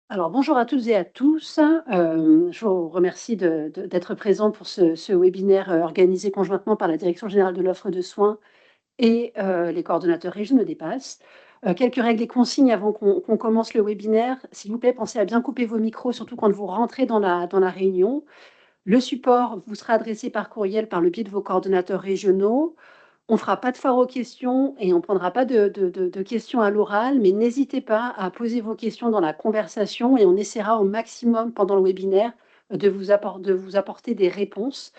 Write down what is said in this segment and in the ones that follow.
Alors, bonjour à toutes et à tous. Je vous remercie d'être présent pour ce webinaire organisé conjointement par la Direction générale de l'offre de soins et les coordonnateurs régionaux des PASS. Quelques règles et consignes avant qu'on commence le webinaire. S'il vous plaît, pensez à bien couper vos micros, surtout quand vous rentrez dans la réunion. Le support vous sera adressé par courriel par le biais de vos coordonnateurs régionaux. On ne fera pas de foire aux questions et on ne prendra pas de questions à l'oral, mais n'hésitez pas à poser vos questions dans la conversation et on essaiera au maximum pendant le webinaire de vous apporter des réponses.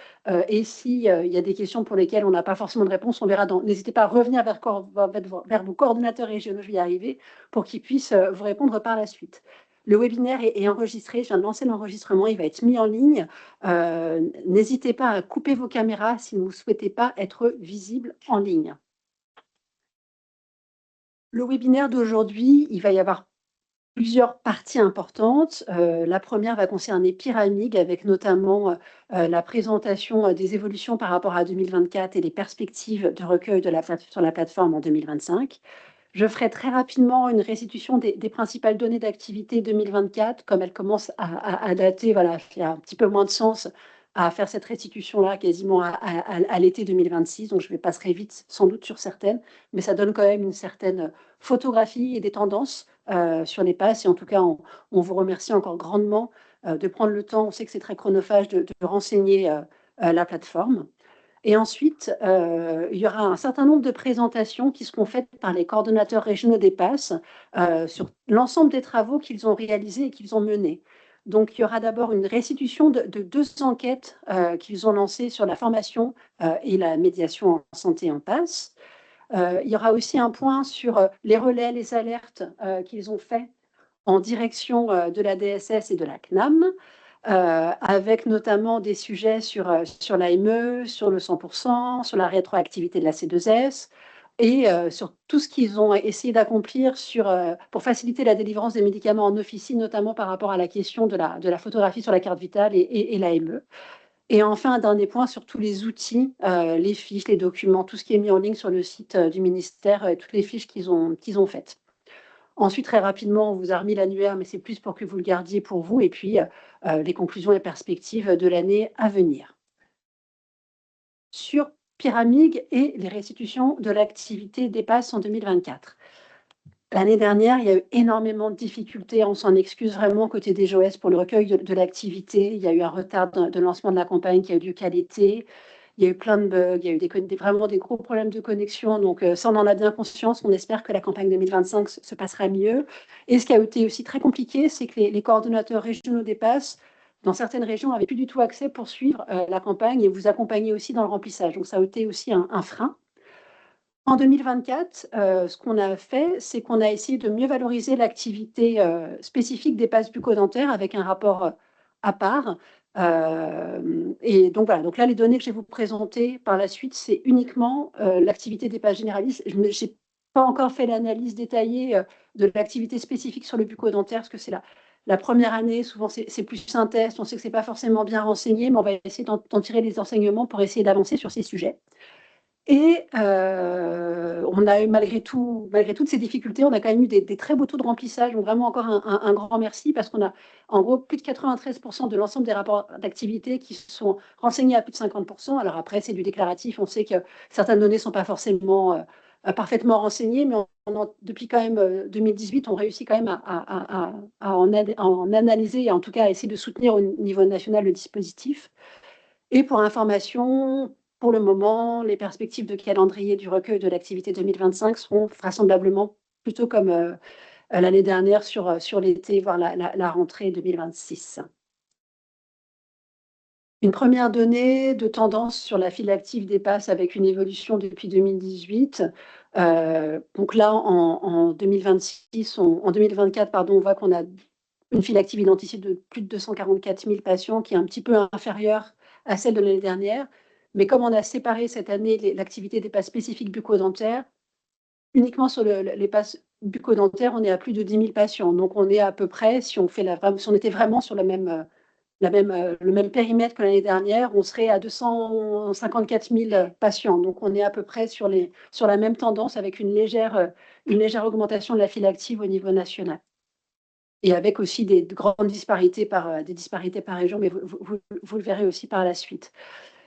Et s'il y a des questions pour lesquelles on n'a pas forcément de réponse, on verra n'hésitez pas à revenir vers vos coordonnateurs régionaux, je vais y arriver, pour qu'ils puissent vous répondre par la suite. Le webinaire est enregistré, je viens de lancer l'enregistrement, il va être mis en ligne. N'hésitez pas à couper vos caméras si vous ne souhaitez pas être visible en ligne. Le webinaire d'aujourd'hui, il va y avoir plusieurs parties importantes. La première va concerner Pyramide, avec notamment la présentation des évolutions par rapport à 2024 et les perspectives de recueil sur la plateforme en 2025. Je ferai très rapidement une restitution des principales données d'activité 2024, comme elle commence à dater, voilà, il y a un petit peu moins de sens à faire cette restitution-là quasiment à l'été 2026. Donc, je vais passer vite, sans doute, sur certaines, mais ça donne quand même une certaine photographie et des tendances sur les passes. Et en tout cas, on vous remercie encore grandement de prendre le temps. On sait que c'est très chronophage de renseigner la plateforme. Et ensuite, il y aura un certain nombre de présentations qui seront faites par les coordonnateurs régionaux des PASS sur l'ensemble des travaux qu'ils ont réalisés et qu'ils ont menés. Donc, il y aura d'abord une restitution de deux enquêtes qu'ils ont lancées sur la formation et la médiation en santé en PASS. Il y aura aussi un point sur les relais, les alertes qu'ils ont faits en direction de la DSS et de la CNAM, avec notamment des sujets sur l'AME, sur le 100%, sur la rétroactivité de la C2S et sur tout ce qu'ils ont essayé d'accomplir pour faciliter la délivrance des médicaments en officine, notamment par rapport à la question de la photographie sur la carte vitale et l'AME. Et enfin, un dernier point sur tous les outils, les fiches, les documents, tout ce qui est mis en ligne sur le site du ministère, toutes les fiches qu'ils ont faites. Ensuite, très rapidement, on vous a remis l'annuaire, mais c'est plus pour que vous le gardiez pour vous, et puis les conclusions et perspectives de l'année à venir. Sur Pyramide et les restitutions de l'activité des passes en 2024. L'année dernière, il y a eu énormément de difficultés. On s'en excuse vraiment côté des JOS pour le recueil de l'activité. Il y a eu un retard de lancement de la campagne qui a eu lieu qu'à l'été. Il y a eu plein de bugs, il y a eu vraiment des gros problèmes de connexion. Donc, ça, on en a bien conscience. On espère que la campagne 2025 se passera mieux. Et ce qui a été aussi très compliqué, c'est que les coordonnateurs régionaux des passes, dans certaines régions, n'avaient plus du tout accès pour suivre la campagne et vous accompagner aussi dans le remplissage. Donc, ça a été aussi un frein. En 2024, ce qu'on a fait, c'est qu'on a essayé de mieux valoriser l'activité spécifique des passes bucco-dentaires avec un rapport à part. Et donc voilà, donc là, les données que je vais vous présenter par la suite, c'est uniquement l'activité des passes généralistes. Je n'ai pas encore fait l'analyse détaillée de l'activité spécifique sur le bucco-dentaire, parce que c'est la première année, souvent c'est plus un test, on sait que ce n'est pas forcément bien renseigné, mais on va essayer d'en tirer les enseignements pour essayer d'avancer sur ces sujets. Et on a eu, malgré toutes ces difficultés, on a quand même eu des très beaux taux de remplissage. Donc vraiment encore un grand merci parce qu'on a en gros plus de 93% de l'ensemble des rapports d'activité qui sont renseignés à plus de 50%. Alors après, c'est du déclaratif. On sait que certaines données ne sont pas forcément parfaitement renseignées, mais depuis quand même 2018, on réussit quand même à en analyser et en tout cas à essayer de soutenir au niveau national le dispositif. Et pour information, pour le moment, les perspectives de calendrier du recueil de l'activité 2025 seront vraisemblablement plutôt comme l'année dernière sur l'été, voire la rentrée 2026. Une première donnée de tendance sur la file active des passes avec une évolution depuis 2018. Donc là, en 2024, pardon, on voit qu'on a une file active identifiée de plus de 244 000 patients, qui est un petit peu inférieure à celle de l'année dernière. Mais comme on a séparé cette année l'activité des passes spécifiques bucco-dentaires, uniquement sur les passes bucco-dentaires, on est à plus de 10 000 patients. Donc on est à peu près, si on était vraiment sur le même périmètre que l'année dernière, on serait à 254 000 patients. Donc on est à peu près sur la même tendance avec une légère augmentation de la file active au niveau national. et avec aussi des grandes disparités des disparités par région, mais vous le verrez aussi par la suite.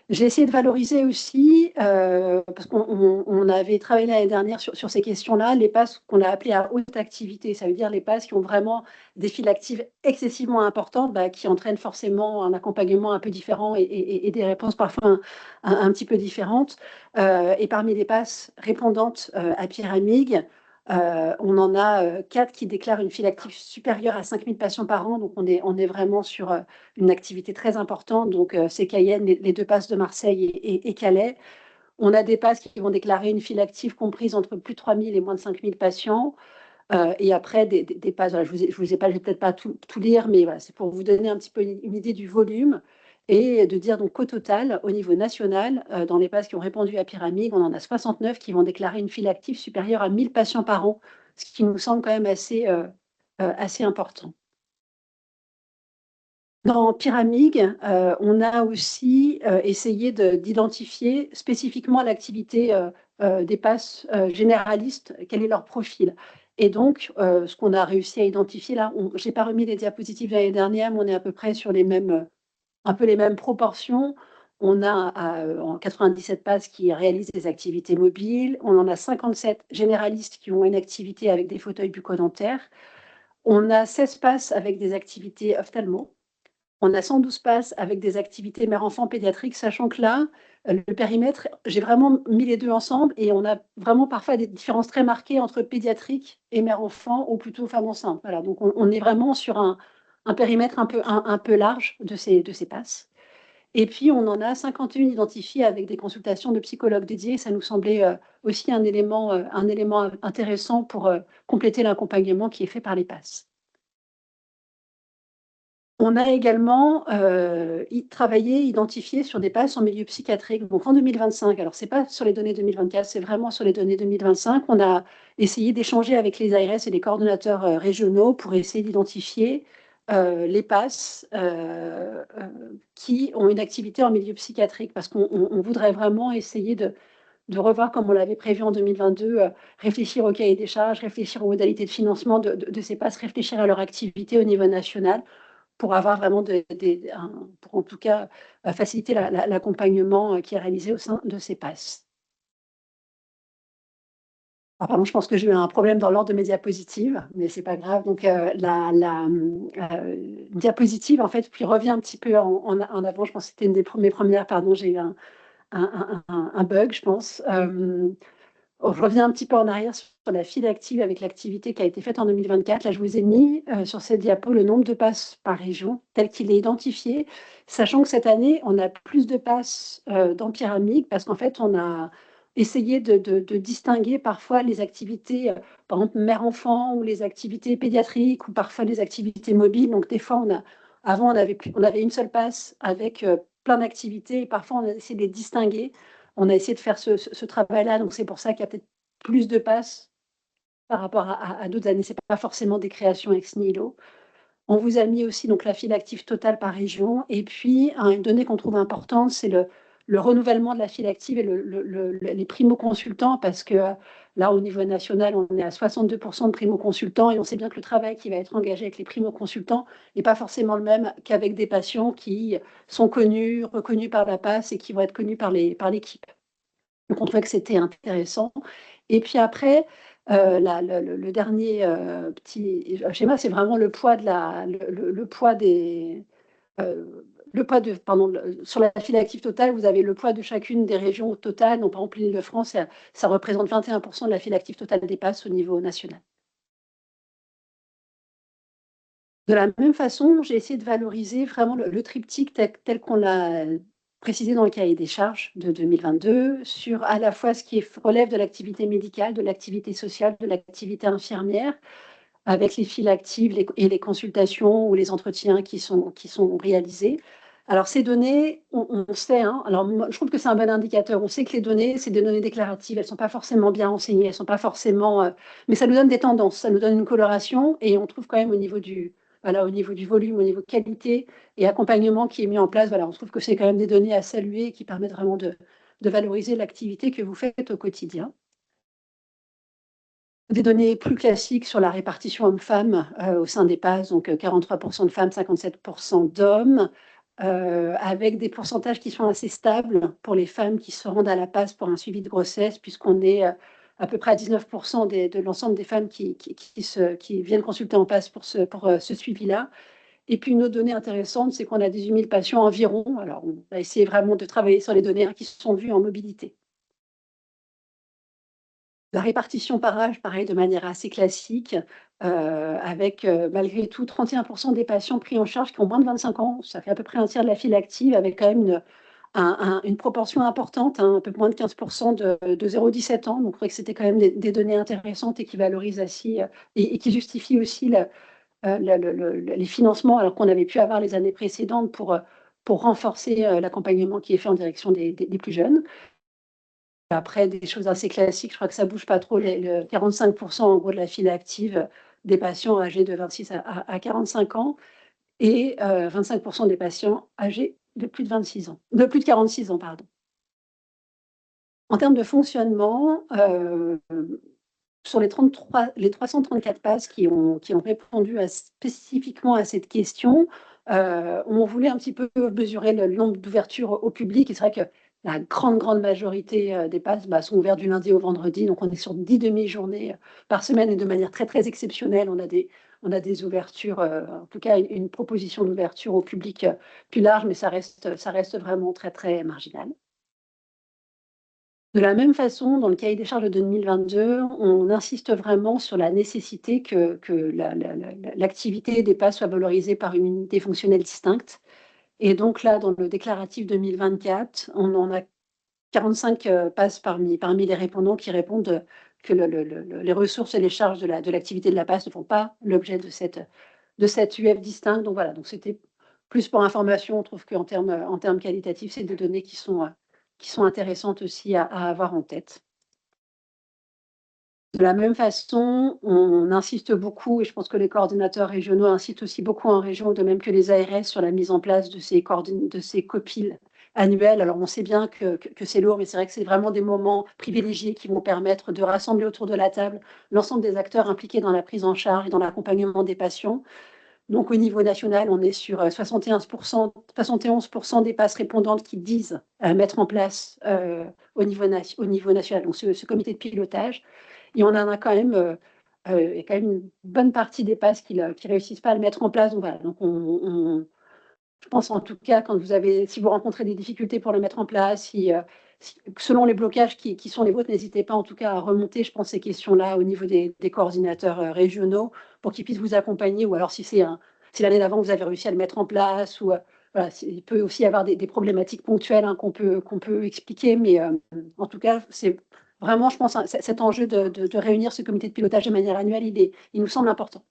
J'ai essayé de valoriser aussi, parce qu'on avait travaillé l'année dernière sur ces questions-là, les passes qu'on a appelées à haute activité. Ça veut dire les passes qui ont vraiment des files actives excessivement importantes, bah, qui entraînent forcément un accompagnement un peu différent et des réponses parfois un petit peu différentes. Et parmi les passes répondantes à pyramide, on en a 4 qui déclarent une file active supérieure à 5 000 patients par an. Donc, on est vraiment sur une activité très importante. Donc, c'est Cayenne, les 2 passes de Marseille et Calais. On a des passes qui vont déclarer une file active comprise entre plus de 3 000 et moins de 5 000 patients. Et après, des passes, voilà, je ne vous ai pas, je vais peut-être pas tout lire, mais voilà, c'est pour vous donner un petit peu une idée du volume et de dire donc qu'au total, au niveau national, dans les passes qui ont répondu à pyramide, on en a 69 qui vont déclarer une file active supérieure à 1000 patients par an, ce qui nous semble quand même assez important. Dans pyramide, on a aussi essayé d'identifier spécifiquement l'activité des passes généralistes, quel est leur profil. Et donc, ce qu'on a réussi à identifier là, je n'ai pas remis les diapositives l'année dernière, mais on est à peu près sur un peu les mêmes proportions. On a en 97 passes qui réalisent des activités mobiles. On en a 57 généralistes qui ont une activité avec des fauteuils bucco-dentaires. On a 16 passes avec des activités ophtalmo. On a 112 passes avec des activités mère-enfant pédiatrique, sachant que là, le périmètre, j'ai vraiment mis les deux ensemble et on a vraiment parfois des différences très marquées entre pédiatrique et mère-enfant, ou plutôt femme enceinte. Voilà, donc on est vraiment sur un périmètre un peu large de ces passes. Et puis, on en a 51 identifiées avec des consultations de psychologues dédiés. Ça nous semblait aussi un élément intéressant pour compléter l'accompagnement qui est fait par les passes. On a également travaillé, identifié sur des passes en milieu psychiatrique. Donc en 2025, alors ce n'est pas sur les données 2024, c'est vraiment sur les données 2025, on a essayé d'échanger avec les ARS et les coordonnateurs régionaux pour essayer d'identifier les passes qui ont une activité en milieu psychiatrique, parce qu'on voudrait vraiment essayer de revoir, comme on l'avait prévu en 2022, réfléchir au cahier des charges, réfléchir aux modalités de financement de ces passes, réfléchir à leur activité au niveau national, pour avoir vraiment pour en tout cas faciliter l'accompagnement qui est réalisé au sein de ces passes. Ah, pardon, je pense que j'ai eu un problème dans l'ordre de mes diapositives, mais c'est pas grave. Donc la diapositive, en fait, puis revient un petit peu en avant. Je pense que c'était une mes premières, pardon, j'ai eu un bug, je pense. Je reviens un petit peu en arrière sur la file active avec l'activité qui a été faite en 2024. Là, je vous ai mis sur cette diapo le nombre de passes par région tel qu'il est identifié, sachant que cette année, on a plus de passes dans pyramide parce qu'en fait, on a essayé de distinguer parfois les activités, par exemple, mère-enfant, ou les activités pédiatriques, ou parfois les activités mobiles. Donc, des fois, avant, on avait une seule passe avec plein d'activités, et parfois, on a essayé de les distinguer. On a essayé de faire ce travail-là, donc c'est pour ça qu'il y a peut-être plus de passes par rapport à d'autres années. Ce n'est pas forcément des créations ex nihilo. On vous a mis aussi donc la file active totale par région. Et puis, une donnée qu'on trouve importante, c'est le renouvellement de la file active et les primo-consultants, parce que là, au niveau national, on est à 62% de primo-consultants, et on sait bien que le travail qui va être engagé avec les primo-consultants n'est pas forcément le même qu'avec des patients qui sont connus, reconnus par la PAS et qui vont être connus par l'équipe. Donc, on trouvait que c'était intéressant. Et puis après, le dernier petit schéma, c'est vraiment le poids le poids des... pardon, sur la file active totale, vous avez le poids de chacune des régions totales. Donc, par exemple, l'Île-de-France, ça représente 21% de la file active totale des passes au niveau national. De la même façon, j'ai essayé de valoriser vraiment le triptyque tel qu'on l'a précisé dans le cahier des charges de 2022, sur à la fois ce qui relève de l'activité médicale, de l'activité sociale, de l'activité infirmière, avec les files actives et les consultations ou les entretiens qui sont réalisés. Alors, ces données, on sait, hein, alors moi, je trouve que c'est un bon indicateur. On sait que les données, c'est des données déclaratives, elles ne sont pas forcément bien renseignées, elles sont pas forcément. Mais ça nous donne des tendances, ça nous donne une coloration, et on trouve quand même voilà, au niveau du volume, au niveau qualité et accompagnement qui est mis en place, voilà, on trouve que c'est quand même des données à saluer et qui permettent vraiment de valoriser l'activité que vous faites au quotidien. Des données plus classiques sur la répartition hommes-femmes au sein des PAS, donc 43% de femmes, 57% d'hommes, avec des pourcentages qui sont assez stables pour les femmes qui se rendent à la PAS pour un suivi de grossesse, puisqu'on est à peu près à 19% de l'ensemble des femmes qui viennent consulter en PAS pour ce suivi-là. Et puis une autre donnée intéressante, c'est qu'on a 18 000 patients environ. Alors on a essayé vraiment de travailler sur les données qui sont vues en mobilité. La répartition par âge, pareil, de manière assez classique, avec malgré tout 31% des patients pris en charge qui ont moins de 25 ans. Ça fait à peu près un tiers de la file active, avec quand même une proportion importante, un peu moins de 15% de 0,17 ans. Donc, je trouvais que c'était quand même des données intéressantes et qui valorisent aussi et qui justifient aussi les financements, alors qu'on avait pu avoir les années précédentes pour renforcer l'accompagnement qui est fait en direction des plus jeunes. Après, des choses assez classiques, je crois que ça ne bouge pas trop. Le 45% en gros de la file active des patients âgés de 26 à 45 ans et 25% des patients âgés de plus de 26 ans, de plus de 46 ans, pardon. En termes de fonctionnement, sur les 334 PAS qui ont répondu spécifiquement à cette question, on voulait un petit peu mesurer le nombre d'ouvertures au public. Et c'est vrai que la grande majorité des PAS sont ouverts du lundi au vendredi. Donc, on est sur 10 demi-journées par semaine et de manière très exceptionnelle. On a des ouvertures, en tout cas une proposition d'ouverture au public plus large, mais ça reste vraiment très marginal. De la même façon, dans le cahier des charges de 2022, on insiste vraiment sur la nécessité que l'activité des PAS soit valorisée par une unité fonctionnelle distincte. Et donc là, dans le déclaratif 2024, on en a 45 PAS parmi les répondants qui répondent que les ressources et les charges de l'activité de la PAS ne font pas l'objet de cette UF distincte. Donc voilà, donc c'était plus pour information. On trouve qu'en termes qualitatifs, c'est des données qui sont intéressantes aussi à avoir en tête. De la même façon, on insiste beaucoup, et je pense que les coordinateurs régionaux insistent aussi beaucoup en région, de même que les ARS, sur la mise en place de ces COPIL annuels. Alors, on sait bien que c'est lourd, mais c'est vrai que c'est vraiment des moments privilégiés qui vont permettre de rassembler autour de la table l'ensemble des acteurs impliqués dans la prise en charge et dans l'accompagnement des patients. Donc, au niveau national, on est sur 71% des PAS répondantes qui disent mettre en place au niveau national, donc ce comité de pilotage. Et on en a quand même, il y a quand même une bonne partie des PAS qui ne réussissent pas à le mettre en place. Donc voilà, donc je pense en tout cas, si vous rencontrez des difficultés pour le mettre en place, selon les blocages qui sont les vôtres, n'hésitez pas en tout cas à remonter, je pense, ces questions-là au niveau des coordinateurs régionaux pour qu'ils puissent vous accompagner, ou alors si l'année d'avant vous avez réussi à le mettre en place, ou voilà, il peut aussi y avoir des problématiques ponctuelles qu'on peut expliquer, mais en tout cas, c'est vraiment, je pense, cet enjeu de réunir ce comité de pilotage de manière annuelle, il nous semble important.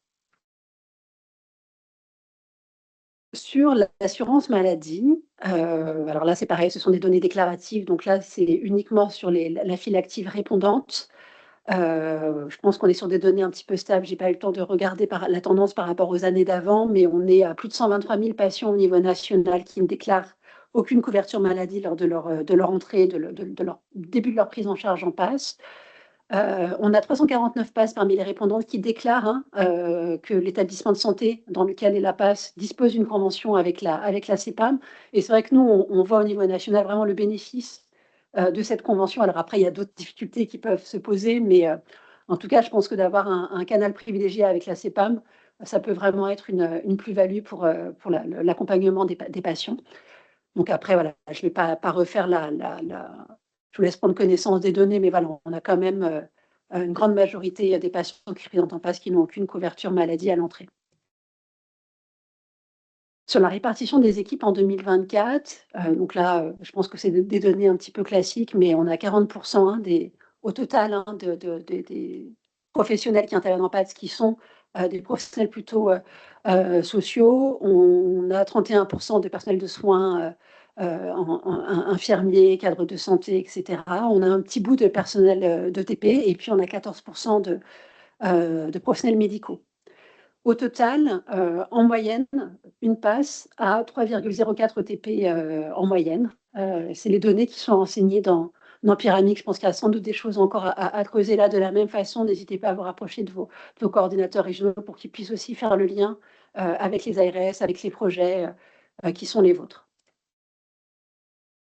Sur l'assurance maladie, alors là, c'est pareil, ce sont des données déclaratives, donc là, c'est uniquement sur la file active répondante. Je pense qu'on est sur des données un petit peu stables. Je n'ai pas eu le temps de regarder la tendance par rapport aux années d'avant, mais on est à plus de 123 000 patients au niveau national qui ne déclarent aucune couverture maladie lors de leur entrée, de leur début de leur prise en charge en PAS. On a 349 PAS parmi les répondantes qui déclarent que l'établissement de santé dans lequel est la PAS dispose d'une convention avec la CPAM. Et c'est vrai que nous, on voit au niveau national vraiment le bénéfice de cette convention. Alors après, il y a d'autres difficultés qui peuvent se poser, mais en tout cas, je pense que d'avoir un canal privilégié avec la CPAM, ça peut vraiment être une plus-value pour l'accompagnement des patients. Donc après, voilà, je ne vais pas refaire je vous laisse prendre connaissance des données, mais voilà, on a quand même une grande majorité des patients qui présentent en PAS qui n'ont aucune couverture maladie à l'entrée. Sur la répartition des équipes en 2024, donc là, je pense que c'est des données un petit peu classiques, mais on a 40% au total des professionnels qui interviennent en PAS qui sont des professionnels plutôt sociaux. On a 31% de personnel de soins, infirmiers, cadres de santé, etc. On a un petit bout de personnel de TP et puis on a 14% de professionnels médicaux. Au total, en moyenne, une PAS à 3,04 TP en moyenne. C'est les données qui sont renseignées dans dans Pyramide. Je pense qu'il y a sans doute des choses encore à creuser là. De la même façon, n'hésitez pas à vous rapprocher de vos coordinateurs régionaux pour qu'ils puissent aussi faire le lien avec les ARS, avec les projets qui sont les vôtres.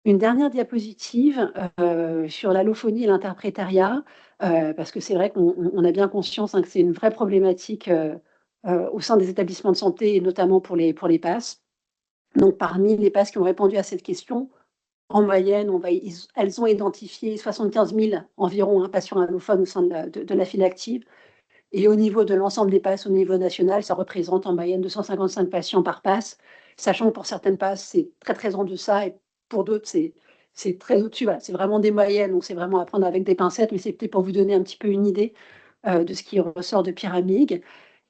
Une dernière diapositive sur l'allophonie et l'interprétariat, parce que c'est vrai qu'on a bien conscience que c'est une vraie problématique au sein des établissements de santé, et notamment pour les PASS. Donc, parmi les PASS qui ont répondu à cette question, en moyenne, elles ont identifié 75 000 environ patients allophones au sein de la file active. Et au niveau de l'ensemble des PASS, au niveau national, ça représente en moyenne 255 patients par PASS, sachant que pour certaines PASS, c'est très, très en deçà, et pour d'autres, c'est très au-dessus. Voilà, c'est vraiment des moyennes, donc c'est vraiment à prendre avec des pincettes, mais c'est peut-être pour vous donner un petit peu une idée de ce qui ressort de Pyramide.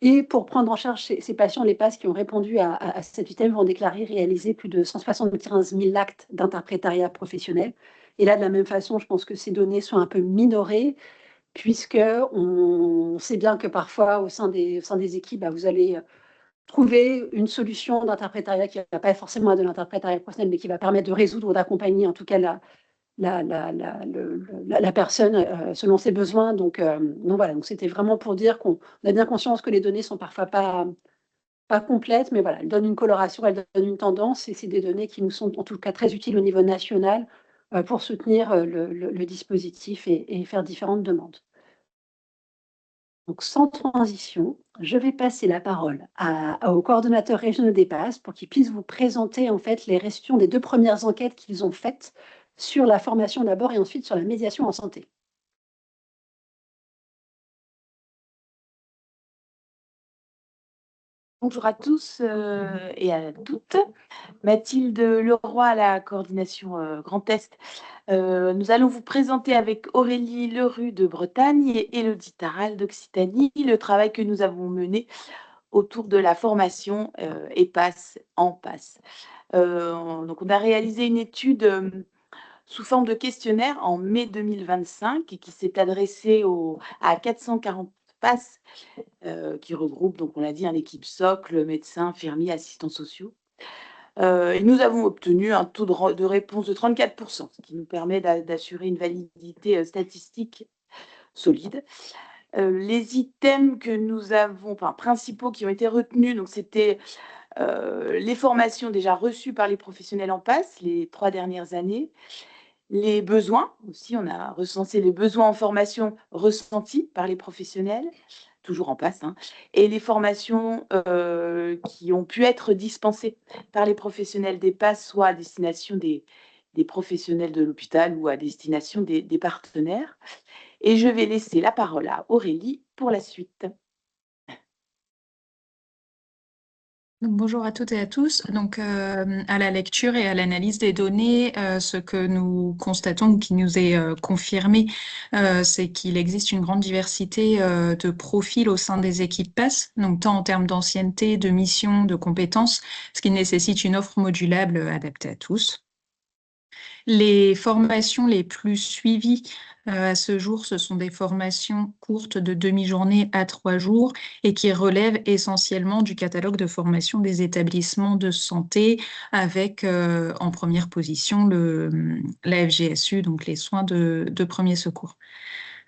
Et pour prendre en charge ces patients, les PASS qui ont répondu à cet item vont déclarer réaliser plus de 175 000 actes d'interprétariat professionnel. Et là, de la même façon, je pense que ces données sont un peu minorées, puisqu'on sait bien que parfois, au sein des équipes, vous allez trouver une solution d'interprétariat qui ne va pas forcément être de l'interprétariat professionnel, mais qui va permettre de résoudre ou d'accompagner en tout cas la personne selon ses besoins. Donc voilà, donc c'était vraiment pour dire qu'on a bien conscience que les données sont parfois pas complètes, mais voilà, elles donnent une coloration, elles donnent une tendance, et c'est des données qui nous sont en tout cas très utiles au niveau national pour soutenir le dispositif et faire différentes demandes. Donc, sans transition, je vais passer la parole aux coordonnateurs régionaux des PASS pour qu'ils puissent vous présenter en fait les résultats des 2 premières enquêtes qu'ils ont faites sur la formation d'abord et ensuite sur la médiation en santé. Bonjour à tous et à toutes. Mathilde Leroy à la coordination Grand Est. Nous allons vous présenter avec Aurélie Lerue de Bretagne et Élodie Taral d'Occitanie le travail que nous avons mené autour de la formation EPAS en PAS. Donc on a réalisé une étude sous forme de questionnaire en mai 2025 et qui s'est adressée à 440 PAS qui regroupe, donc on l'a dit, l'équipe socle, médecins, infirmiers, assistants sociaux. Et nous avons obtenu un taux de réponse de 34%, ce qui nous permet d'assurer une validité statistique solide. Les items que nous avons, enfin principaux qui ont été retenus, donc c'était les formations déjà reçues par les professionnels en PAS les 3 dernières années, les besoins aussi, on a recensé les besoins en formation ressentis par les professionnels, toujours en PAS, et les formations qui ont pu être dispensées par les professionnels des PAS, soit à destination des professionnels de l'hôpital ou à destination des partenaires. Et je vais laisser la parole à Aurélie pour la suite. Donc, bonjour à toutes et à tous. Donc, à la lecture et à l'analyse des données, ce que nous constatons ou qui nous est confirmé, c'est qu'il existe une grande diversité de profils au sein des équipes PAS, donc tant en termes d'ancienneté, de mission, de compétences, ce qui nécessite une offre modulable adaptée à tous. Les formations les plus suivies à ce jour, ce sont des formations courtes de demi-journée à 3 jours et qui relèvent essentiellement du catalogue de formation des établissements de santé avec en première position la FGSU, donc les soins de premier secours.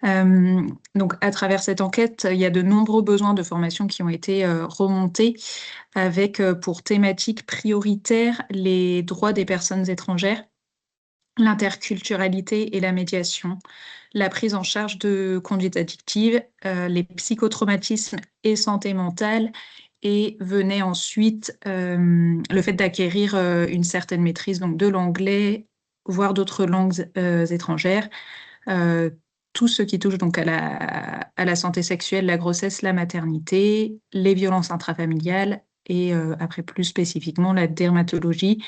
Donc, à travers cette enquête, il y a de nombreux besoins de formation qui ont été remontés avec pour thématique prioritaire les droits des personnes étrangères, l'interculturalité et la médiation, la prise en charge de conduites addictives, les psychotraumatismes et santé mentale, et venait ensuite le fait d'acquérir une certaine maîtrise donc de l'anglais, voire d'autres langues étrangères, tout ce qui touche donc à la santé sexuelle, la grossesse, la maternité, les violences intrafamiliales et après plus spécifiquement la dermatologie,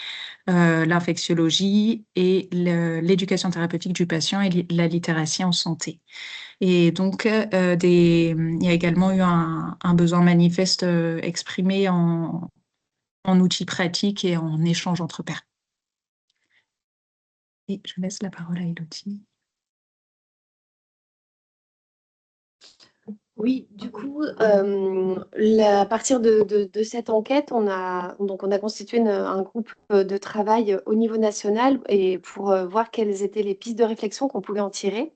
l'infectiologie et l'éducation thérapeutique du patient et la littératie en santé. Et donc, il y a également eu un besoin manifeste exprimé en outils pratiques et en échange entre pairs. Et je laisse la parole à Élodie. Oui, du coup, à partir de cette enquête, on a constitué un groupe de travail au niveau national et pour voir quelles étaient les pistes de réflexion qu'on pouvait en tirer.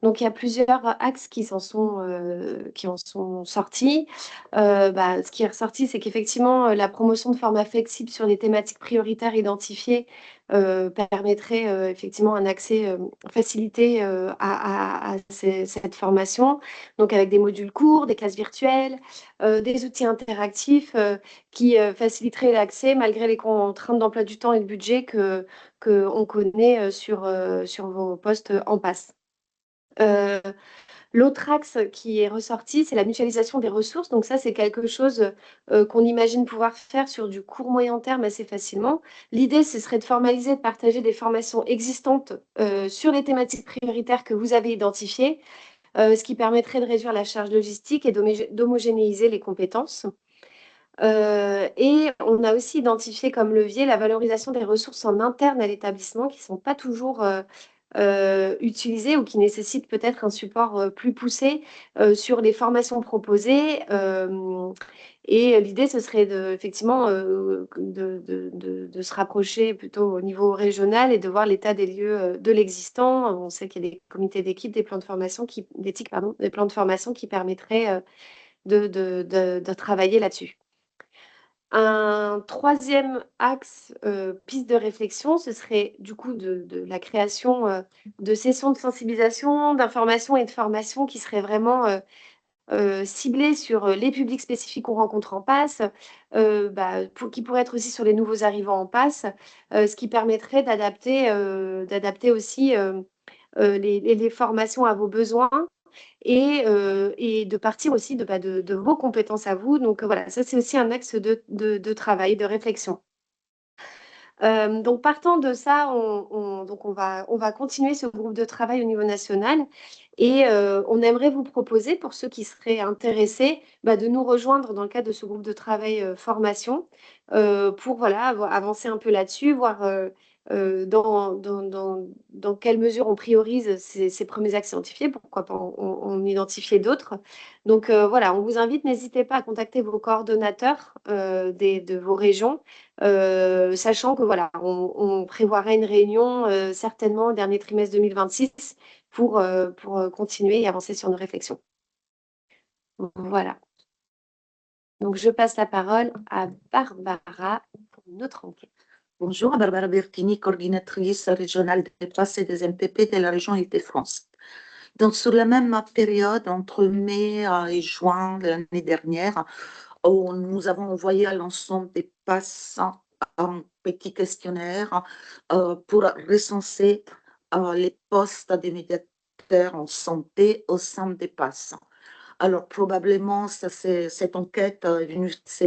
Donc, il y a plusieurs axes qui en sont sortis. Ce qui est ressorti, c'est qu'effectivement, la promotion de formats flexibles sur les thématiques prioritaires identifiées permettrait effectivement un accès facilité à cette formation. Donc, avec des modules courts, des classes virtuelles, des outils interactifs qui faciliteraient l'accès malgré les contraintes d'emploi du temps et de budget qu'on connaît sur vos postes en passe. L'autre axe qui est ressorti, c'est la mutualisation des ressources. Donc ça, c'est quelque chose qu'on imagine pouvoir faire sur du court moyen terme assez facilement. L'idée, ce serait de formaliser, de partager des formations existantes sur les thématiques prioritaires que vous avez identifiées, ce qui permettrait de réduire la charge logistique et d'homogénéiser les compétences. Et on a aussi identifié comme levier la valorisation des ressources en interne à l'établissement qui ne sont pas toujours utilisées ou qui nécessitent peut-être un support plus poussé sur les formations proposées. Et l'idée, ce serait effectivement de se rapprocher plutôt au niveau régional et de voir l'état des lieux de l'existant. On sait qu'il y a des comités d'équipe, des plans de formation d'éthique, pardon, des plans de formation qui permettraient de travailler là-dessus. Un troisième axe, piste de réflexion, ce serait du coup de la création de sessions de sensibilisation, d'information et de formation qui seraient vraiment ciblées sur les publics spécifiques qu'on rencontre en passe, qui pourraient être aussi sur les nouveaux arrivants en passe, ce qui permettrait d'adapter aussi les formations à vos besoins et de partir aussi de vos compétences à vous. Donc voilà, ça c'est aussi un axe de travail, de réflexion. Donc partant de ça, on va continuer ce groupe de travail au niveau national et on aimerait vous proposer, pour ceux qui seraient intéressés, de nous rejoindre dans le cadre de ce groupe de travail formation pour voilà, avancer un peu là-dessus, voir dans quelle mesure on priorise ces premiers axes identifiés, pourquoi pas en identifier d'autres. Donc voilà, on vous invite, n'hésitez pas à contacter vos coordonnateurs de vos régions, sachant que voilà, on prévoirait une réunion certainement au dernier trimestre 2026 pour continuer et avancer sur nos réflexions. Voilà. Donc je passe la parole à Barbara pour notre enquête. Bonjour, Barbara Bertini, coordinatrice régionale des PASS et des MPP de la région Île-de-France. Donc, sur la même période, entre mai et juin de l'année dernière, nous avons envoyé à l'ensemble des PASS un petit questionnaire pour recenser les postes des médiateurs en santé au sein des PASS. Alors, probablement, cette enquête est venue se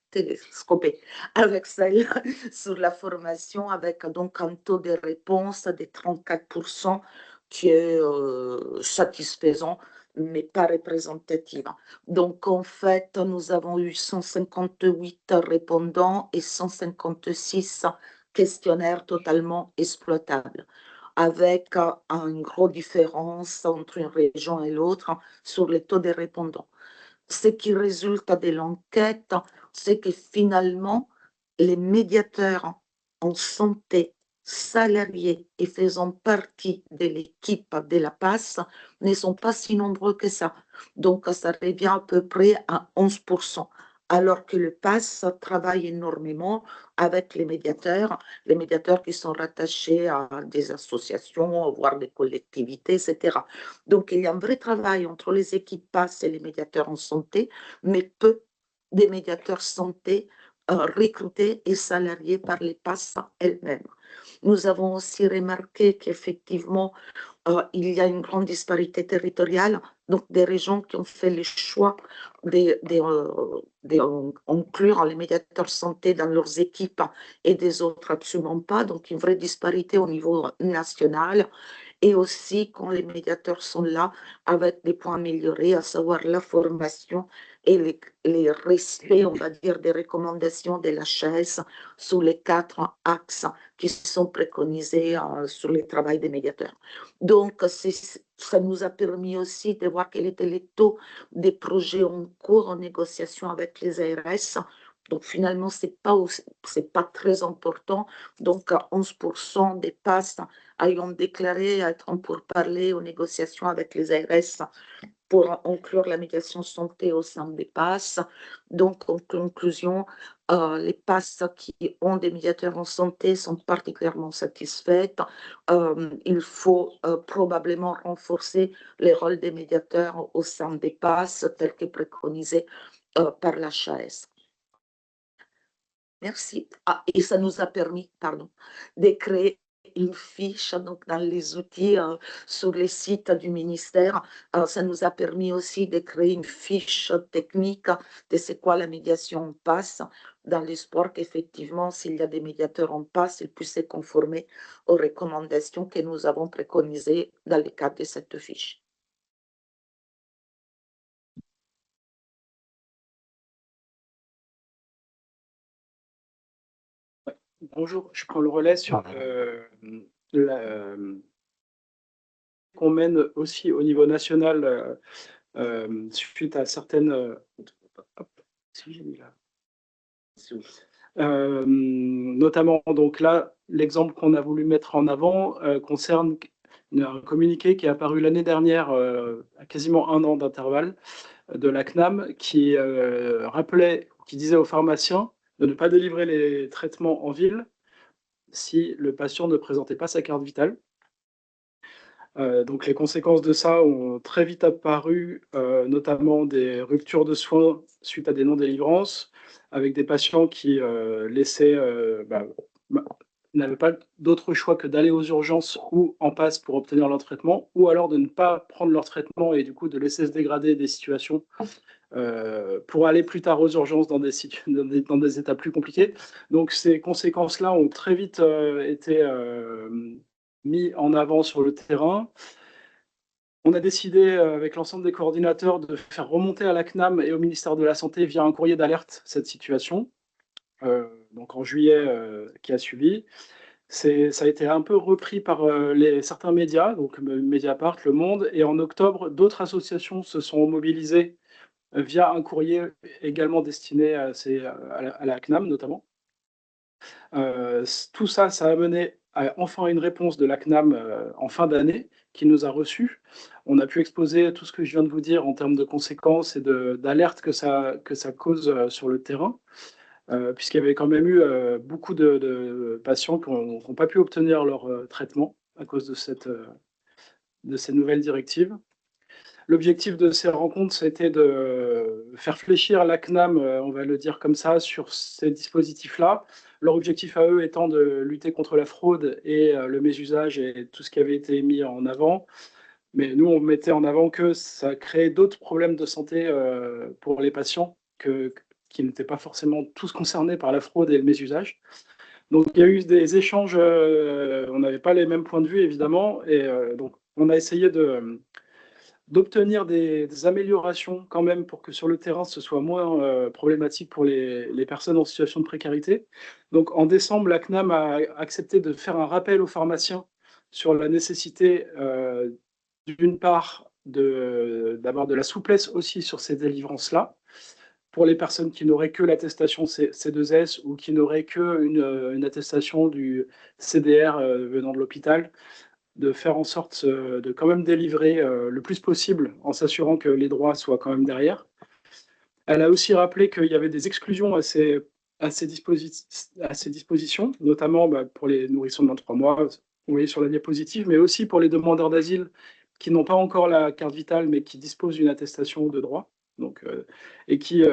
télescoper avec celle sur la formation, avec donc un taux de réponse de 34% qui est satisfaisant, mais pas représentatif. Donc, en fait, nous avons eu 158 répondants et 156 questionnaires totalement exploitables, avec une grosse différence entre une région et l'autre sur les taux de répondants. Ce qui résulte de l'enquête, c'est que finalement, les médiateurs en santé, salariés et faisant partie de l'équipe de la PASS ne sont pas si nombreux que ça. Donc, ça revient à peu près à 11%. Alors que le PASS travaille énormément avec les médiateurs qui sont rattachés à des associations, voire des collectivités, etc. Donc, il y a un vrai travail entre les équipes PASS et les médiateurs en santé, mais peu des médiateurs santé recrutés et salariés par les PASS elles-mêmes. Nous avons aussi remarqué qu'effectivement, il y a une grande disparité territoriale, donc des régions qui ont fait le choix d'inclure les médiateurs santé dans leurs équipes et des autres absolument pas, donc une vraie disparité au niveau national. Et aussi quand les médiateurs sont là avec des points améliorés, à savoir la formation et les respects, on va dire, des recommandations de la HAS sur les 4 axes qui sont préconisés sur le travail des médiateurs. Donc, c'est ça nous a permis aussi de voir quel était le taux des projets en cours en négociation avec les ARS. Donc, finalement, c'est pas très important. Donc, 11% des PAS ayant déclaré être en pourparlers aux négociations avec les ARS pour inclure la médiation santé au sein des PAS. Donc, en conclusion, les PAS qui ont des médiateurs en santé sont particulièrement satisfaites. Il faut probablement renforcer les rôles des médiateurs au sein des PAS, tel que préconisé par l'HAS. Merci. Ah, et ça nous a permis, pardon, de créer une fiche donc, dans les outils sur les sites du ministère. Ça nous a permis aussi de créer une fiche technique de c'est quoi la médiation en passe, dans l'espoir qu'effectivement, s'il y a des médiateurs en passe, ils puissent se conformer aux recommandations que nous avons préconisées dans le cadre de cette fiche. Bonjour, je prends le relais sur qu'on mène aussi au niveau national suite à certaines... notamment, donc là, l'exemple qu'on a voulu mettre en avant concerne un communiqué qui est apparu l'année dernière, à quasiment 1 an d'intervalle, de la CNAM, qui rappelait, qui disait aux pharmaciens de ne pas délivrer les traitements en ville si le patient ne présentait pas sa carte vitale. Donc les conséquences de ça ont très vite apparu, notamment des ruptures de soins suite à des non-délivrances, avec des patients qui n'avaient pas d'autre choix que d'aller aux urgences ou en passe pour obtenir leur traitement, ou alors de ne pas prendre leur traitement et du coup de laisser se dégrader des situations pour aller plus tard aux urgences dans des états plus compliqués. Donc ces conséquences-là ont très vite été mis en avant sur le terrain. On a décidé, avec l'ensemble des coordinateurs, de faire remonter à la CNAM et au ministère de la Santé via un courrier d'alerte cette situation, donc en juillet qui a suivi. Ça a été un peu repris par certains médias, donc Mediapart, Le Monde, et en octobre, d'autres associations se sont mobilisées via un courrier également destiné à la CNAM notamment. Tout ça, ça a mené à enfin une réponse de la CNAM en fin d'année qui nous a reçus. On a pu exposer tout ce que je viens de vous dire en termes de conséquences et d'alerte que ça cause sur le terrain, puisqu'il y avait quand même eu beaucoup de patients qui n'ont pas pu obtenir leur traitement à cause de ces nouvelles directives. L'objectif de ces rencontres, c'était de faire fléchir la CNAM, on va le dire comme ça, sur ces dispositifs-là. Leur objectif à eux étant de lutter contre la fraude et le mésusage et tout ce qui avait été mis en avant. Mais nous, on mettait en avant que ça créait d'autres problèmes de santé pour les patients qui n'étaient pas forcément tous concernés par la fraude et le mésusage. Donc, il y a eu des échanges, on n'avait pas les mêmes points de vue, évidemment, et donc on a essayé d'obtenir des améliorations quand même pour que sur le terrain, ce soit moins problématique pour les personnes en situation de précarité. Donc en décembre, la CNAM a accepté de faire un rappel aux pharmaciens sur la nécessité, d'une part, d'avoir de la souplesse aussi sur ces délivrances-là, pour les personnes qui n'auraient que l'attestation C2S ou qui n'auraient qu'une attestation du CDR venant de l'hôpital, de faire en sorte de quand même délivrer le plus possible en s'assurant que les droits soient quand même derrière. Elle a aussi rappelé qu'il y avait des exclusions à ces dispositions, notamment pour les nourrissons de 23 mois, vous voyez sur la diapositive, mais aussi pour les demandeurs d'asile qui n'ont pas encore la carte vitale, mais qui disposent d'une attestation de droit, donc, et qui,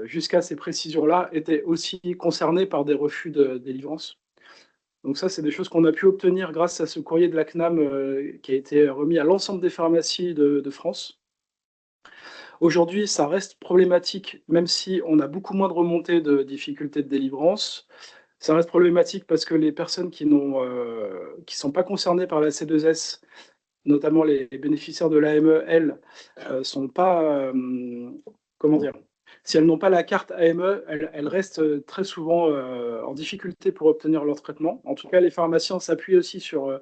jusqu'à ces précisions-là, étaient aussi concernés par des refus de délivrance. Donc ça, c'est des choses qu'on a pu obtenir grâce à ce courrier de la CNAM qui a été remis à l'ensemble des pharmacies de France. Aujourd'hui, ça reste problématique, même si on a beaucoup moins de remontées de difficultés de délivrance. Ça reste problématique parce que les personnes qui sont pas concernées par la C2S, notamment les bénéficiaires de l'AME, elles, sont pas... comment dire ? Si elles n'ont pas la carte AME, elles restent très souvent en difficulté pour obtenir leur traitement. En tout cas, les pharmaciens s'appuient aussi sur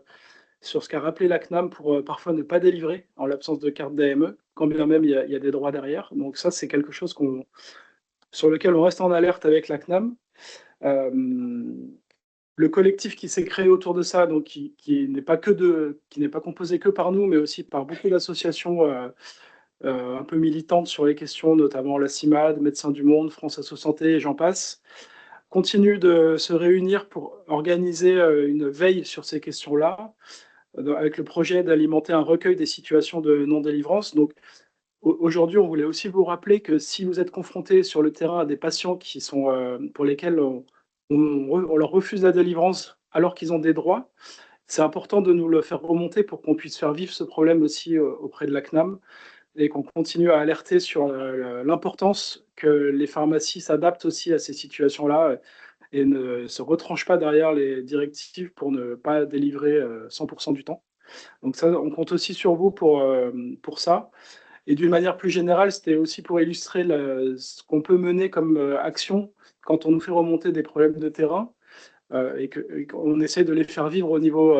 sur ce qu'a rappelé la CNAM pour parfois ne pas délivrer en l'absence de carte d'AME, quand bien même il y a des droits derrière. Donc ça, c'est quelque chose sur lequel on reste en alerte avec la CNAM. Le collectif qui s'est créé autour de ça, donc qui n'est pas composé que par nous, mais aussi par beaucoup d'associations un peu militantes sur les questions, notamment la CIMAD, Médecins du Monde, France Asso Santé, et j'en passe, continue de se réunir pour organiser une veille sur ces questions-là, avec le projet d'alimenter un recueil des situations de non-délivrance. Donc, aujourd'hui, on voulait aussi vous rappeler que si vous êtes confronté sur le terrain à des patients pour lesquels on leur refuse la délivrance alors qu'ils ont des droits, c'est important de nous le faire remonter pour qu'on puisse faire vivre ce problème aussi auprès de la CNAM et qu'on continue à alerter sur l'importance que les pharmacies s'adaptent aussi à ces situations-là et ne se retranchent pas derrière les directives pour ne pas délivrer 100% du temps. Donc ça, on compte aussi sur vous pour ça. Et d'une manière plus générale, c'était aussi pour illustrer ce qu'on peut mener comme action quand on nous fait remonter des problèmes de terrain et qu'on essaie de les faire vivre au niveau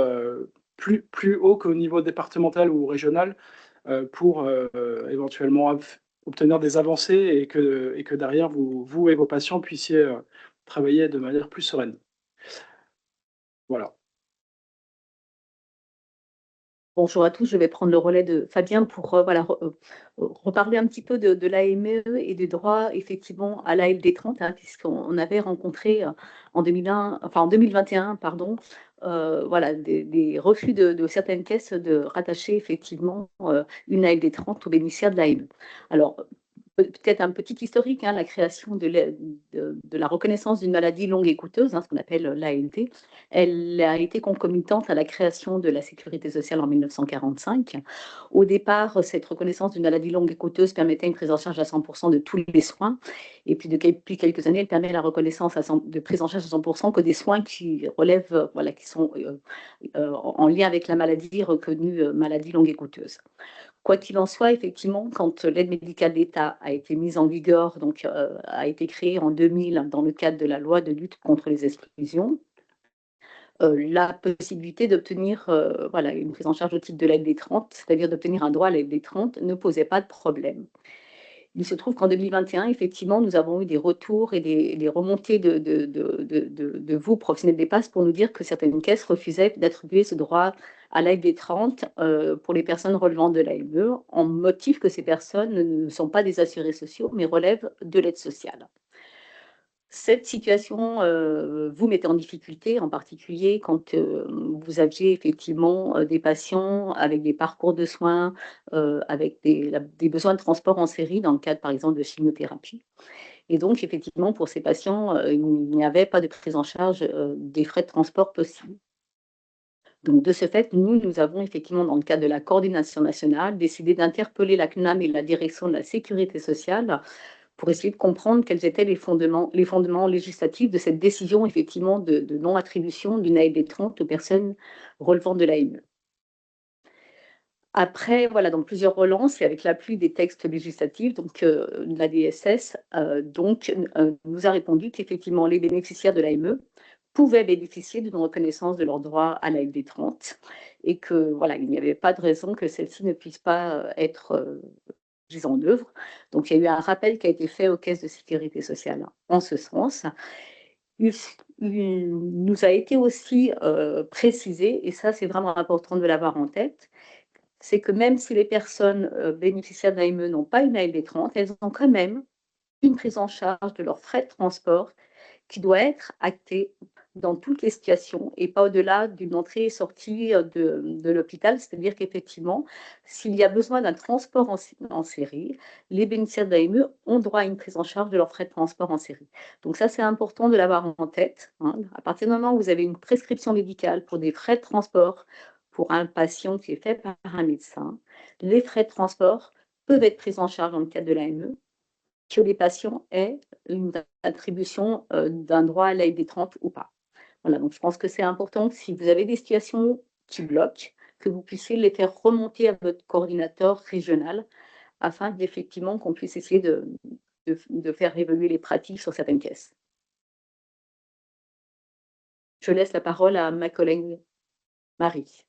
plus haut qu'au niveau départemental ou régional pour éventuellement obtenir des avancées et que derrière, vous et vos patients puissiez travailler de manière plus sereine. Voilà. Bonjour à tous, je vais prendre le relais de Fabien pour reparler un petit peu de l'AME et des droits effectivement à l'ALD 30, puisqu'on avait rencontré en 2021, pardon, des refus de certaines caisses de rattacher effectivement une ALD 30 aux bénéficiaires de l'AME. Alors, peut-être un petit historique, la création de la reconnaissance d'une maladie longue et coûteuse, ce qu'on appelle l'ALD, elle a été concomitante à la création de la sécurité sociale en 1945. Au départ, cette reconnaissance d'une maladie longue et coûteuse permettait une prise en charge à 100% de tous les soins. Et puis, depuis quelques années, elle permet la reconnaissance de prise en charge à 100% que des soins qui relèvent, qui sont en lien avec la maladie reconnue maladie longue et coûteuse. Quoi qu'il en soit, effectivement, quand l'aide médicale d'État a été mise en vigueur, donc a été créée en 2000 dans le cadre de la loi de lutte contre les exclusions, la possibilité d'obtenir une prise en charge au titre de l'aide des 30, c'est-à-dire d'obtenir un droit à l'aide des 30, ne posait pas de problème. Il se trouve qu'en 2021, effectivement, nous avons eu des retours et des remontées de vous, professionnels des PASS, pour nous dire que certaines caisses refusaient d'attribuer ce droit à l'aide des 30 pour les personnes relevant de l'AME, en motif que ces personnes ne sont pas des assurés sociaux, mais relèvent de l'aide sociale. Cette situation vous mettait en difficulté, en particulier quand vous aviez effectivement des patients avec des parcours de soins, avec des besoins de transport en série dans le cadre, par exemple, de chimiothérapie. Et donc, effectivement, pour ces patients, il n'y avait pas de prise en charge des frais de transport possibles. Donc, de ce fait, nous avons effectivement, dans le cadre de la coordination nationale, décidé d'interpeller la CNAM et la direction de la sécurité sociale pour essayer de comprendre quels étaient les fondements législatifs de cette décision, effectivement, de non-attribution d'une ALD 30 aux personnes relevant de l'AME. Après, donc plusieurs relances, et avec l'appui des textes législatifs, donc la DSS nous a répondu qu'effectivement, les bénéficiaires de l'AME pouvaient bénéficier d'une reconnaissance de leur droit à l'ALD 30 et que il n'y avait pas de raison que celle-ci ne puisse pas être mise en œuvre. Donc, il y a eu un rappel qui a été fait aux caisses de sécurité sociale en ce sens. Il nous a été aussi précisé, et ça c'est vraiment important de l'avoir en tête, c'est que même si les personnes bénéficiaires d'AME n'ont pas une ALD 30, elles ont quand même une prise en charge de leurs frais de transport qui doit être actée dans toutes les situations et pas au-delà d'une entrée et sortie de l'hôpital. C'est-à-dire qu'effectivement, s'il y a besoin d'un transport en série, les bénéficiaires d'AME ont droit à une prise en charge de leurs frais de transport en série. Donc ça, c'est important de l'avoir en tête. À partir du moment où vous avez une prescription médicale pour des frais de transport pour un patient qui est fait par un médecin, les frais de transport peuvent être pris en charge dans le cadre de l'AME, que les patients aient une attribution d'un droit à l'ALD 30 ou pas. Voilà, donc je pense que c'est important que si vous avez des situations qui bloquent, que vous puissiez les faire remonter à votre coordinateur régional afin d'effectivement qu'on puisse essayer de faire évoluer les pratiques sur certaines caisses. Je laisse la parole à ma collègue Marie.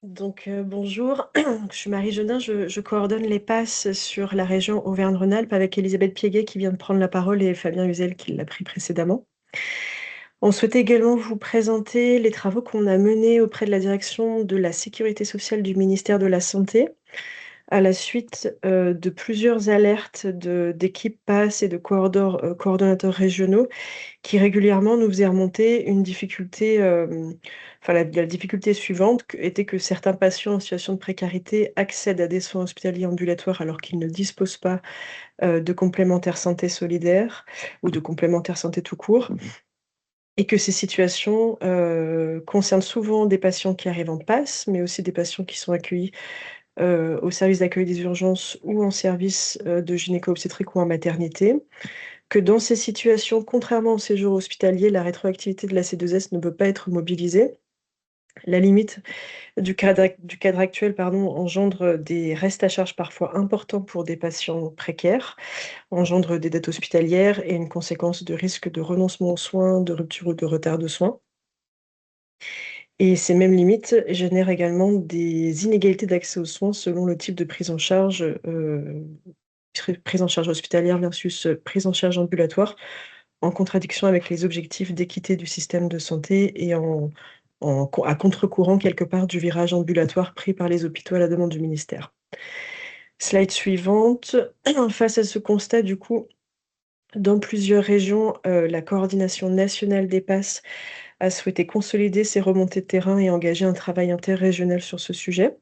Bonjour, je suis Marie Jodin, je coordonne les passes sur la région Auvergne-Rhône-Alpes avec Elisabeth Piéguet qui vient de prendre la parole et Fabien Huzel qui l'a pris précédemment. On souhaitait également vous présenter les travaux qu'on a menés auprès de la direction de la sécurité sociale du ministère de la Santé à la suite de plusieurs alertes d'équipes PASS et de coordonnateurs régionaux qui régulièrement nous faisaient remonter une difficulté, la difficulté suivante était que certains patients en situation de précarité accèdent à des soins hospitaliers ambulatoires alors qu'ils ne disposent pas de complémentaires santé solidaire ou de complémentaires santé tout court. Et que ces situations concernent souvent des patients qui arrivent en PASS, mais aussi des patients qui sont accueillis au service d'accueil des urgences ou en service de gynéco-obstétrique ou en maternité. Que dans ces situations, contrairement au séjour hospitalier, la rétroactivité de la C2S ne peut pas être mobilisée. La limite du cadre actuel engendre des restes à charge parfois importants pour des patients précaires, engendre des dettes hospitalières et une conséquence de risque de renoncement aux soins, de rupture ou de retard de soins. Et ces mêmes limites génèrent également des inégalités d'accès aux soins selon le type de prise en charge hospitalière versus prise en charge ambulatoire, en contradiction avec les objectifs d'équité du système de santé et à contre-courant quelque part du virage ambulatoire pris par les hôpitaux à la demande du ministère. Slide suivante. Face à ce constat, du coup, dans plusieurs régions, la coordination nationale des PASS a souhaité consolider ses remontées de terrain et engager un travail interrégional sur ce sujet.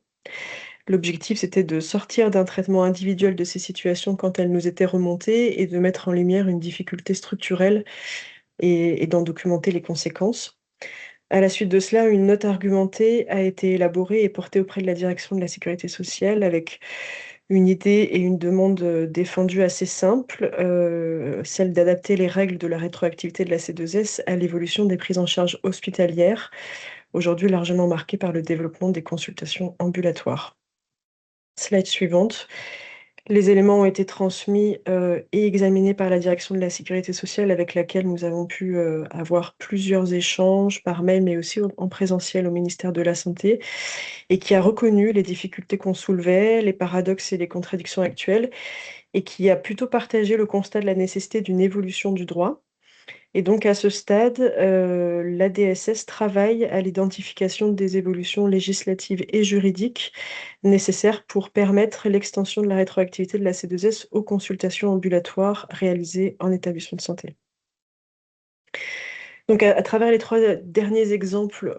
L'objectif, c'était de sortir d'un traitement individuel de ces situations quand elles nous étaient remontées et de mettre en lumière une difficulté structurelle et d'en documenter les conséquences. À la suite de cela, une note argumentée a été élaborée et portée auprès de la direction de la sécurité sociale avec une idée et une demande défendue assez simple, celle d'adapter les règles de la rétroactivité de la C2S à l'évolution des prises en charge hospitalières, aujourd'hui largement marquée par le développement des consultations ambulatoires. Slide suivante. Les éléments ont été transmis et examinés par la direction de la sécurité sociale avec laquelle nous avons pu avoir plusieurs échanges par mail, mais aussi en présentiel au ministère de la Santé, et qui a reconnu les difficultés qu'on soulevait, les paradoxes et les contradictions actuelles, et qui a plutôt partagé le constat de la nécessité d'une évolution du droit. Et donc, à ce stade, l'ADSS travaille à l'identification des évolutions législatives et juridiques nécessaires pour permettre l'extension de la rétroactivité de la C2S aux consultations ambulatoires réalisées en établissement de santé. Donc, à travers les 3 derniers exemples,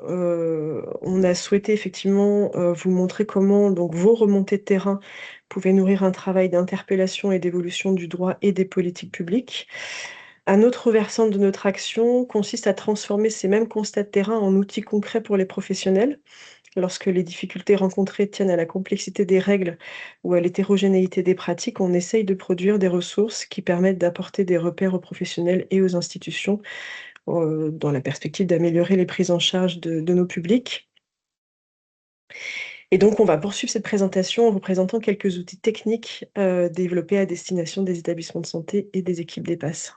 on a souhaité effectivement vous montrer comment donc, vos remontées de terrain pouvaient nourrir un travail d'interpellation et d'évolution du droit et des politiques publiques. Un autre versant de notre action consiste à transformer ces mêmes constats de terrain en outils concrets pour les professionnels. Lorsque les difficultés rencontrées tiennent à la complexité des règles ou à l'hétérogénéité des pratiques, on essaye de produire des ressources qui permettent d'apporter des repères aux professionnels et aux institutions dans la perspective d'améliorer les prises en charge de nos publics. Et donc, on va poursuivre cette présentation en vous présentant quelques outils techniques développés à destination des établissements de santé et des équipes des PASS.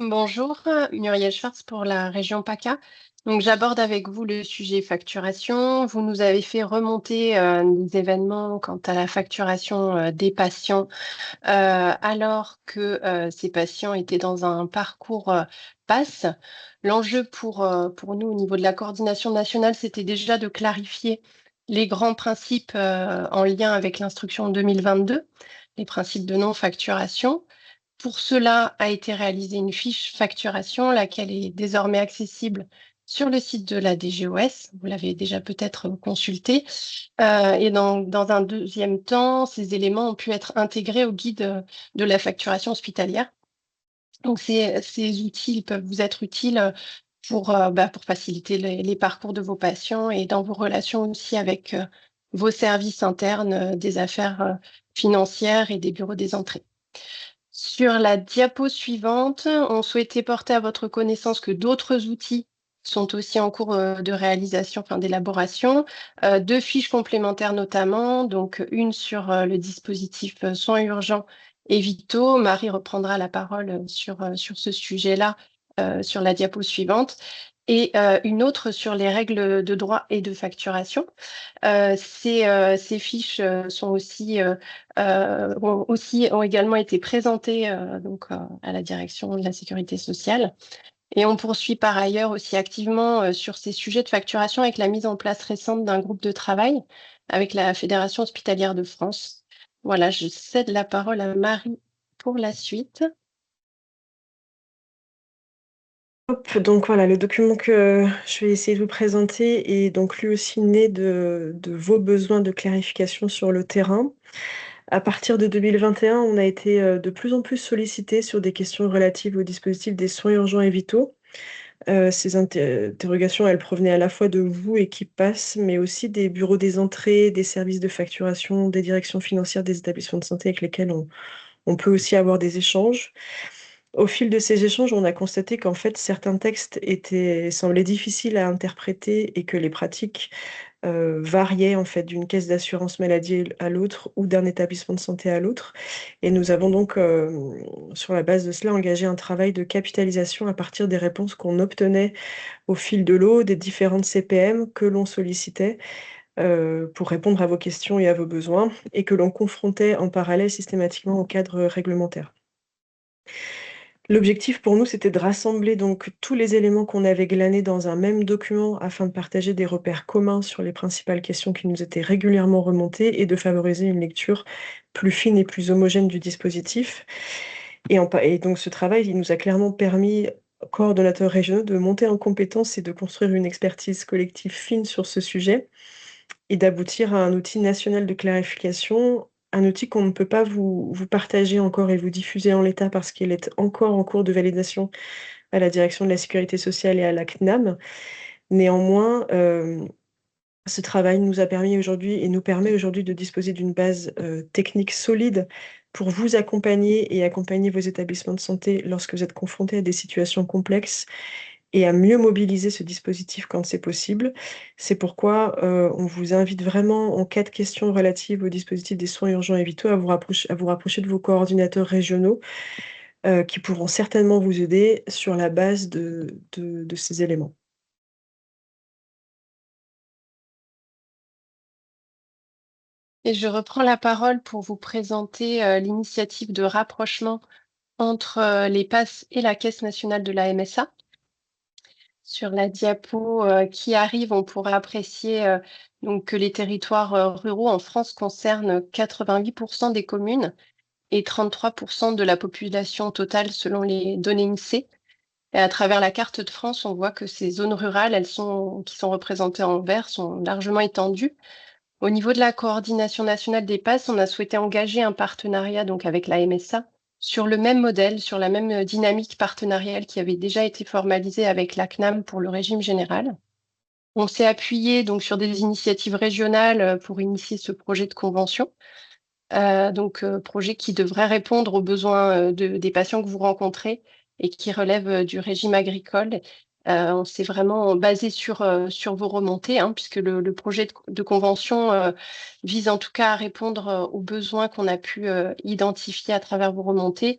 Bonjour, Muriel Schwartz pour la région PACA. Donc, j'aborde avec vous le sujet facturation. Vous nous avez fait remonter des événements quant à la facturation des patients alors que ces patients étaient dans un parcours PASS. L'enjeu pour nous au niveau de la coordination nationale, c'était déjà de clarifier les grands principes en lien avec l'instruction 2022, les principes de non-facturation. Pour cela a été réalisée une fiche facturation, laquelle est désormais accessible sur le site de la DGOS. Vous l'avez déjà peut-être consulté. Et dans un deuxième temps, ces éléments ont pu être intégrés au guide de la facturation hospitalière. Donc, ces outils peuvent vous être utiles pour faciliter les parcours de vos patients et dans vos relations aussi avec vos services internes des affaires financières et des bureaux des entrées. Sur la diapo suivante, on souhaitait porter à votre connaissance que d'autres outils sont aussi en cours de réalisation, d'élaboration, 2 fiches complémentaires notamment, donc une sur le dispositif soins urgents et vitaux. Marie reprendra la parole sur ce sujet-là sur la diapo suivante. et une autre sur les règles de droit et de facturation. Ces fiches ont également été présentées à la direction de la sécurité sociale. Et on poursuit par ailleurs aussi activement sur ces sujets de facturation avec la mise en place récente d'un groupe de travail avec la Fédération hospitalière de France. Voilà, je cède la parole à Marie pour la suite. Donc voilà, le document que je vais essayer de vous présenter est donc lui aussi né de vos besoins de clarification sur le terrain. À partir de 2021, on a été de plus en plus sollicité sur des questions relatives au dispositif des soins urgents et vitaux. Ces interrogations, elles provenaient à la fois de vous, équipe PASS, mais aussi des bureaux des entrées, des services de facturation, des directions financières des établissements de santé avec lesquels on peut aussi avoir des échanges. Au fil de ces échanges, on a constaté qu'en fait, certains textes semblaient difficiles à interpréter et que les pratiques variaient en fait d'une caisse d'assurance maladie à l'autre ou d'un établissement de santé à l'autre. Et nous avons donc, sur la base de cela, engagé un travail de capitalisation à partir des réponses qu'on obtenait au fil de l'eau des différentes CPM que l'on sollicitait pour répondre à vos questions et à vos besoins et que l'on confrontait en parallèle systématiquement au cadre réglementaire. L'objectif pour nous, c'était de rassembler donc tous les éléments qu'on avait glanés dans un même document afin de partager des repères communs sur les principales questions qui nous étaient régulièrement remontées et de favoriser une lecture plus fine et plus homogène du dispositif. Et donc ce travail, il nous a clairement permis, coordonnateurs régionaux, de monter en compétences et de construire une expertise collective fine sur ce sujet et d'aboutir à un outil national de clarification, un outil qu'on ne peut pas vous partager encore et vous diffuser en l'état parce qu'il est encore en cours de validation à la direction de la sécurité sociale et à la CNAM. Néanmoins, ce travail nous a permis aujourd'hui et nous permet aujourd'hui de disposer d'une base technique solide pour vous accompagner et accompagner vos établissements de santé lorsque vous êtes confrontés à des situations complexes et à mieux mobiliser ce dispositif quand c'est possible. C'est pourquoi on vous invite vraiment, en cas de questions relatives au dispositif des soins urgents et vitaux, à vous rapprocher de vos coordinateurs régionaux qui pourront certainement vous aider sur la base de ces éléments. Et je reprends la parole pour vous présenter l'initiative de rapprochement entre les PASS et la Caisse nationale de la MSA. Sur la diapo qui arrive, on pourra apprécier donc que les territoires ruraux en France concernent 88% des communes et 33% de la population totale selon les données INSEE. Et à travers la carte de France, on voit que ces zones rurales, qui sont représentées en vert, sont largement étendues. Au niveau de la coordination nationale des PASS, on a souhaité engager un partenariat donc avec la MSA sur le même modèle, sur la même dynamique partenariale qui avait déjà été formalisée avec la CNAM pour le régime général. On s'est appuyé donc sur des initiatives régionales pour initier ce projet de convention. Projet qui devrait répondre aux besoins des patients que vous rencontrez et qui relève du régime agricole. On s'est vraiment basé sur vos remontées, puisque le projet de convention vise en tout cas à répondre aux besoins qu'on a pu identifier à travers vos remontées,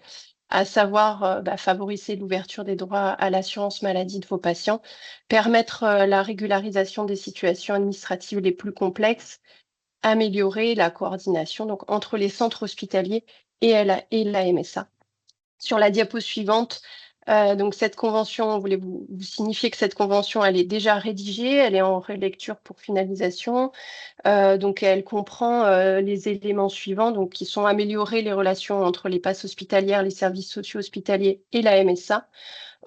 à savoir favoriser l'ouverture des droits à l'assurance maladie de vos patients, permettre la régularisation des situations administratives les plus complexes, améliorer la coordination donc, entre les centres hospitaliers et la MSA. Sur la diapo suivante, donc cette convention, on voulait vous signifier que cette convention, elle est déjà rédigée, elle est en relecture pour finalisation. Donc elle comprend les éléments suivants, donc qui sont améliorer les relations entre les PASS hospitalières, les services sociaux hospitaliers et la MSA,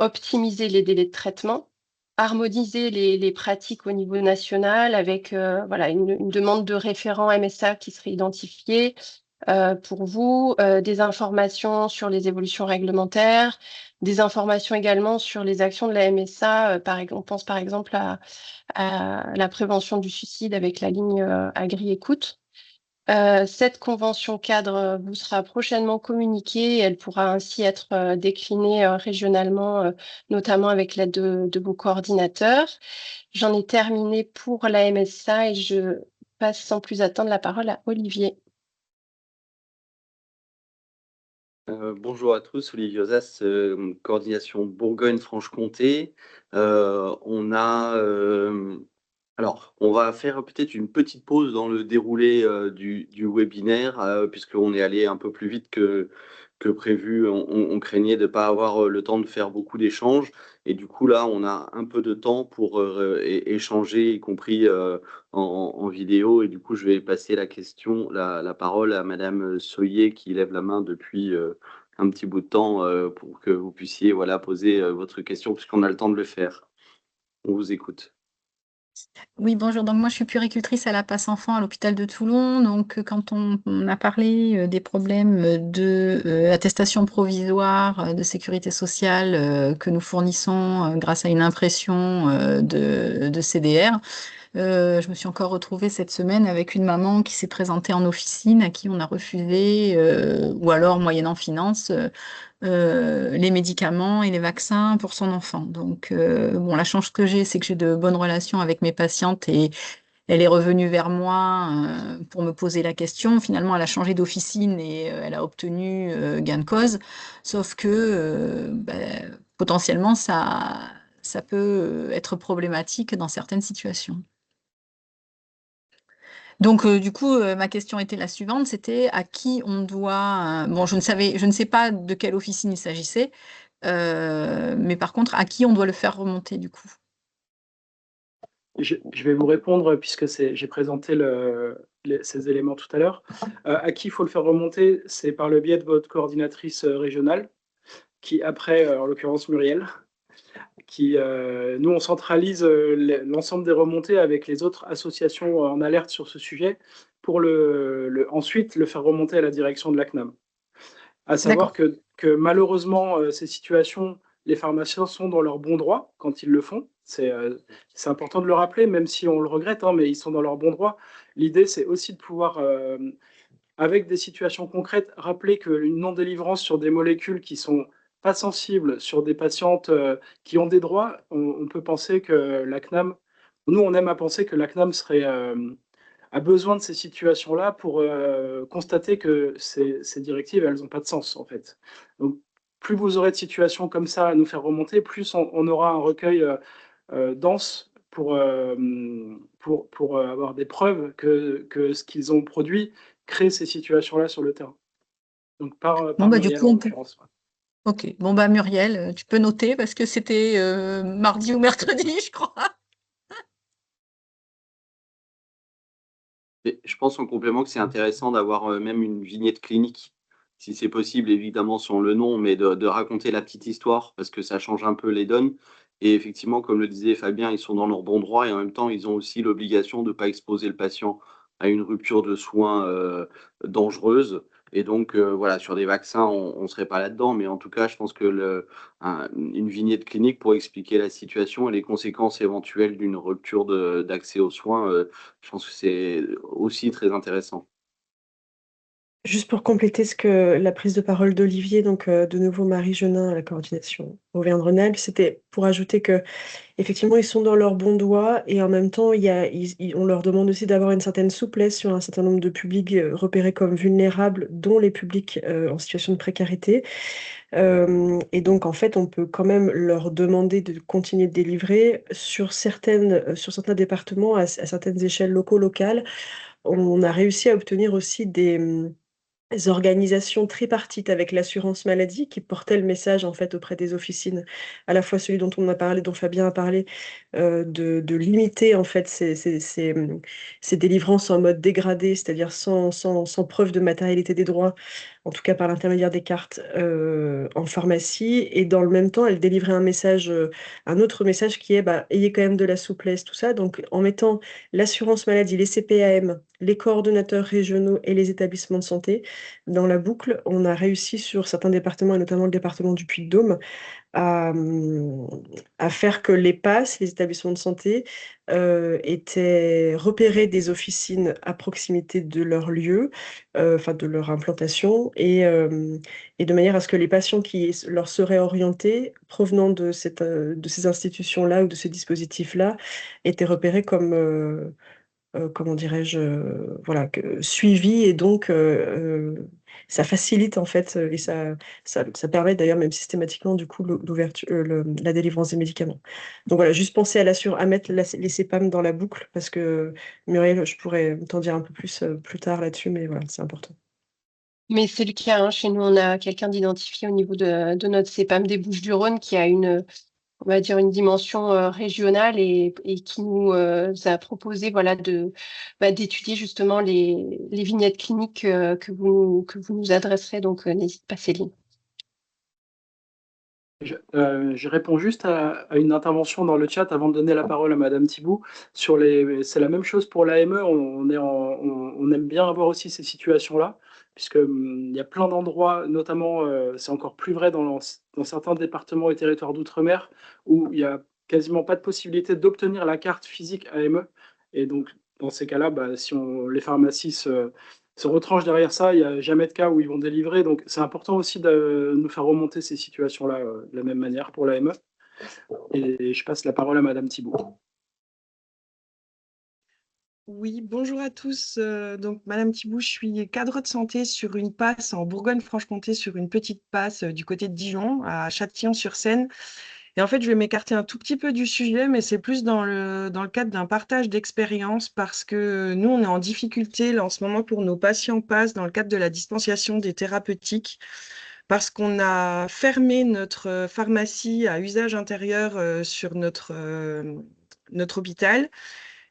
optimiser les délais de traitement, harmoniser les pratiques au niveau national avec une demande de référent MSA qui serait identifiée pour vous, des informations sur les évolutions réglementaires, des informations également sur les actions de la MSA. On pense par exemple à la prévention du suicide avec la ligne Agri-Écoute. Cette convention cadre vous sera prochainement communiquée et elle pourra ainsi être déclinée régionalement, notamment avec l'aide de vos coordinateurs. J'en ai terminé pour la MSA et je passe sans plus attendre la parole à Olivier. Bonjour à tous, Olivier Ozas, coordination Bourgogne-Franche-Comté. On va faire peut-être une petite pause dans le déroulé du webinaire, puisqu'on est allé un peu plus vite que prévu. On craignait de ne pas avoir le temps de faire beaucoup d'échanges. Et du coup, là, on a un peu de temps pour échanger, y compris en vidéo. Et du coup, je vais passer la parole à Madame Soyer, qui lève la main depuis un petit bout de temps pour que vous puissiez poser votre question, puisqu'on a le temps de le faire. On vous écoute. Oui, bonjour. Donc, moi, je suis puéricultrice à la Passe Enfant à l'hôpital de Toulon. Donc, quand on a parlé des problèmes de attestation provisoire de sécurité sociale que nous fournissons grâce à une impression de CDR, je me suis encore retrouvée cette semaine avec une maman qui s'est présentée en officine, à qui on a refusé, ou alors, moyennant finance, les médicaments et les vaccins pour son enfant. Donc, bon, la chance que j'ai, c'est que j'ai de bonnes relations avec mes patientes et elle est revenue vers moi pour me poser la question. Finalement, elle a changé d'officine et elle a obtenu gain de cause. Sauf que potentiellement, ça peut être problématique dans certaines situations. Donc, du coup, ma question était la suivante, c'était à qui on doit... bon, je ne sais pas de quelle officine il s'agissait, mais par contre, à qui on doit le faire remonter, du coup? Je vais vous répondre puisque j'ai présenté ces éléments tout à l'heure. À qui il faut le faire remonter? C'est par le biais de votre coordinatrice régionale, qui après, en l'occurrence Muriel, nous, on centralise l'ensemble des remontées avec les autres associations en alerte sur ce sujet pour ensuite le faire remonter à la direction de la CNAM. À savoir que malheureusement, ces situations, les pharmaciens sont dans leur bon droit quand ils le font. C'est important de le rappeler, même si on le regrette, hein, mais ils sont dans leur bon droit. L'idée, c'est aussi de pouvoir, avec des situations concrètes, rappeler qu'une non-délivrance sur des molécules qui sont pas sensibles, sur des patientes qui ont des droits, on peut penser que la CNAM, nous, on aime à penser que la CNAM a besoin de ces situations-là pour constater que ces directives, elles n'ont pas de sens, en fait. Donc, plus vous aurez de situations comme ça à nous faire remonter, plus on aura un recueil dense pour avoir des preuves que ce qu'ils ont produit crée ces situations-là sur le terrain. Donc, par Bon, bah, du Muriel, coup, en on peut... l'occurrence. Ok. Bon, bah, Muriel, tu peux noter parce que c'était mardi ou mercredi, je crois. Et je pense en complément que c'est intéressant d'avoir même une vignette clinique, si c'est possible, évidemment, sur le nom, mais de raconter la petite histoire, parce que ça change un peu les donnes. Et effectivement, comme le disait Fabien, ils sont dans leur bon droit et en même temps, ils ont aussi l'obligation de ne pas exposer le patient à une rupture de soins dangereuse. Et donc, voilà, sur des vaccins, on ne serait pas là-dedans, mais en tout cas, je pense que une vignette clinique pour expliquer la situation et les conséquences éventuelles d'une rupture d'accès aux soins, je pense que c'est aussi très intéressant. Juste pour compléter la prise de parole d'Olivier, donc de nouveau Marie Genin à la coordination Auvergne-Rhône-Alpes, c'était pour ajouter que effectivement ils sont dans leur bon droit et en même temps on leur demande aussi d'avoir une certaine souplesse sur un certain nombre de publics repérés comme vulnérables, dont les publics en situation de précarité. Et donc en fait on peut quand même leur demander de continuer de délivrer sur certains départements à certaines échelles locales. On a réussi à obtenir aussi des organisations tripartites avec l'assurance maladie qui portaient le message en fait auprès des officines, à la fois celui dont on a parlé, dont Fabien a parlé, de limiter en fait ces délivrances en mode dégradé, c'est-à-dire sans preuve de matérialité des droits, en tout cas par l'intermédiaire des cartes en pharmacie, et dans le même temps elle délivrait un autre message qui est ayez quand même de la souplesse, tout ça, donc en mettant l'assurance maladie, les CPAM, les coordonnateurs régionaux et les établissements de santé dans la boucle, on a réussi sur certains départements, et notamment le département du Puy-de-Dôme, à faire que les PASS, les établissements de santé, étaient repérés des officines à proximité de leur lieu, enfin de leur implantation, et de manière à ce que les patients qui leur seraient orientés, provenant de ces institutions-là ou de ces dispositifs-là, étaient repérés comment dirais-je, voilà, suivi, et donc ça facilite en fait, et ça permet d'ailleurs même systématiquement du coup l'ouverture, la délivrance des médicaments. Donc voilà, juste penser à mettre les CPAM dans la boucle, parce que Muriel, je pourrais t'en dire un peu plus tard là-dessus, mais voilà, c'est important. Mais c'est le cas, hein. Chez nous, on a quelqu'un d'identifié au niveau de notre CEPAM des Bouches-du-Rhône qui a on va dire une dimension régionale et qui nous a proposé voilà, d'étudier justement les vignettes cliniques que vous nous adresserez. Donc, n'hésite pas, Céline. Je réponds juste à une intervention dans le chat avant de donner la parole à Madame Thibault. C'est la même chose pour l'AME. On aime bien avoir aussi ces situations-là, puisque il y a plein d'endroits, notamment, c'est encore plus vrai dans certains départements et territoires d'outre-mer, où il n'y a quasiment pas de possibilité d'obtenir la carte physique AME. Et donc, dans ces cas-là, bah, si les pharmacies se retranchent derrière ça, il n'y a jamais de cas où ils vont délivrer. Donc, c'est important aussi de nous faire remonter ces situations-là de la même manière pour l'AME. Et je passe la parole à Madame Thibault. Oui, bonjour à tous. Donc, Madame Thibault, je suis cadre de santé sur une passe en Bourgogne-Franche-Comté, sur une petite passe du côté de Dijon, à Châtillon-sur-Seine. Et en fait, je vais m'écarter un tout petit peu du sujet, mais c'est plus dans le cadre d'un partage d'expérience, parce que nous, on est en difficulté là, en ce moment pour nos patients passe dans le cadre de la dispensation des thérapeutiques, parce qu'on a fermé notre pharmacie à usage intérieur sur notre hôpital.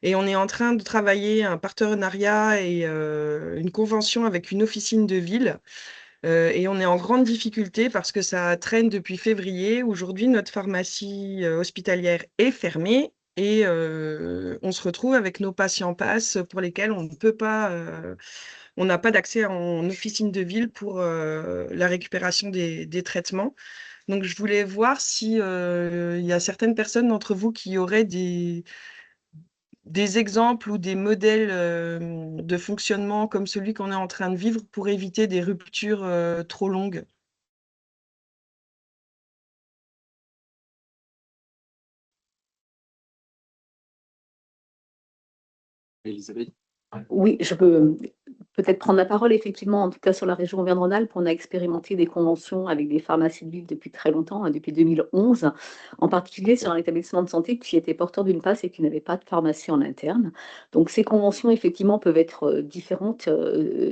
Et on est en train de travailler un partenariat et une convention avec une officine de ville. Et on est en grande difficulté parce que ça traîne depuis février. Aujourd'hui, notre pharmacie hospitalière est fermée et on se retrouve avec nos patients passe pour lesquels on ne peut pas, on n'a pas d'accès en officine de ville pour la récupération des traitements. Donc, je voulais voir si il y a certaines personnes d'entre vous qui auraient des exemples ou des modèles de fonctionnement comme celui qu'on est en train de vivre pour éviter des ruptures trop longues. Elisabeth. Oui, je peux peut-être prendre la parole. Effectivement, en tout cas sur la région Auvergne-Rhône-Alpes, on a expérimenté des conventions avec des pharmacies de ville depuis très longtemps, hein, depuis 2011, en particulier sur un établissement de santé qui était porteur d'une passe et qui n'avait pas de pharmacie en interne. Donc ces conventions, effectivement, peuvent être différentes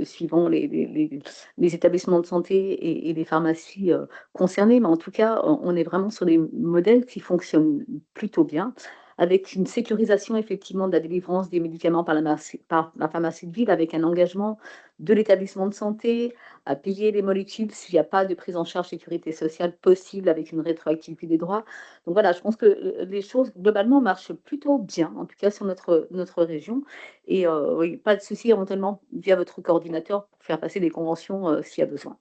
suivant les établissements de santé et les pharmacies concernées, mais en tout cas, on est vraiment sur des modèles qui fonctionnent plutôt bien, avec une sécurisation effectivement de la délivrance des médicaments par la pharmacie de ville, avec un engagement de l'établissement de santé à payer les molécules s'il n'y a pas de prise en charge sécurité sociale possible, avec une rétroactivité des droits. Donc voilà, je pense que les choses globalement marchent plutôt bien, en tout cas sur notre région. Et oui, pas de souci éventuellement via votre coordinateur pour faire passer des conventions s'il y a besoin.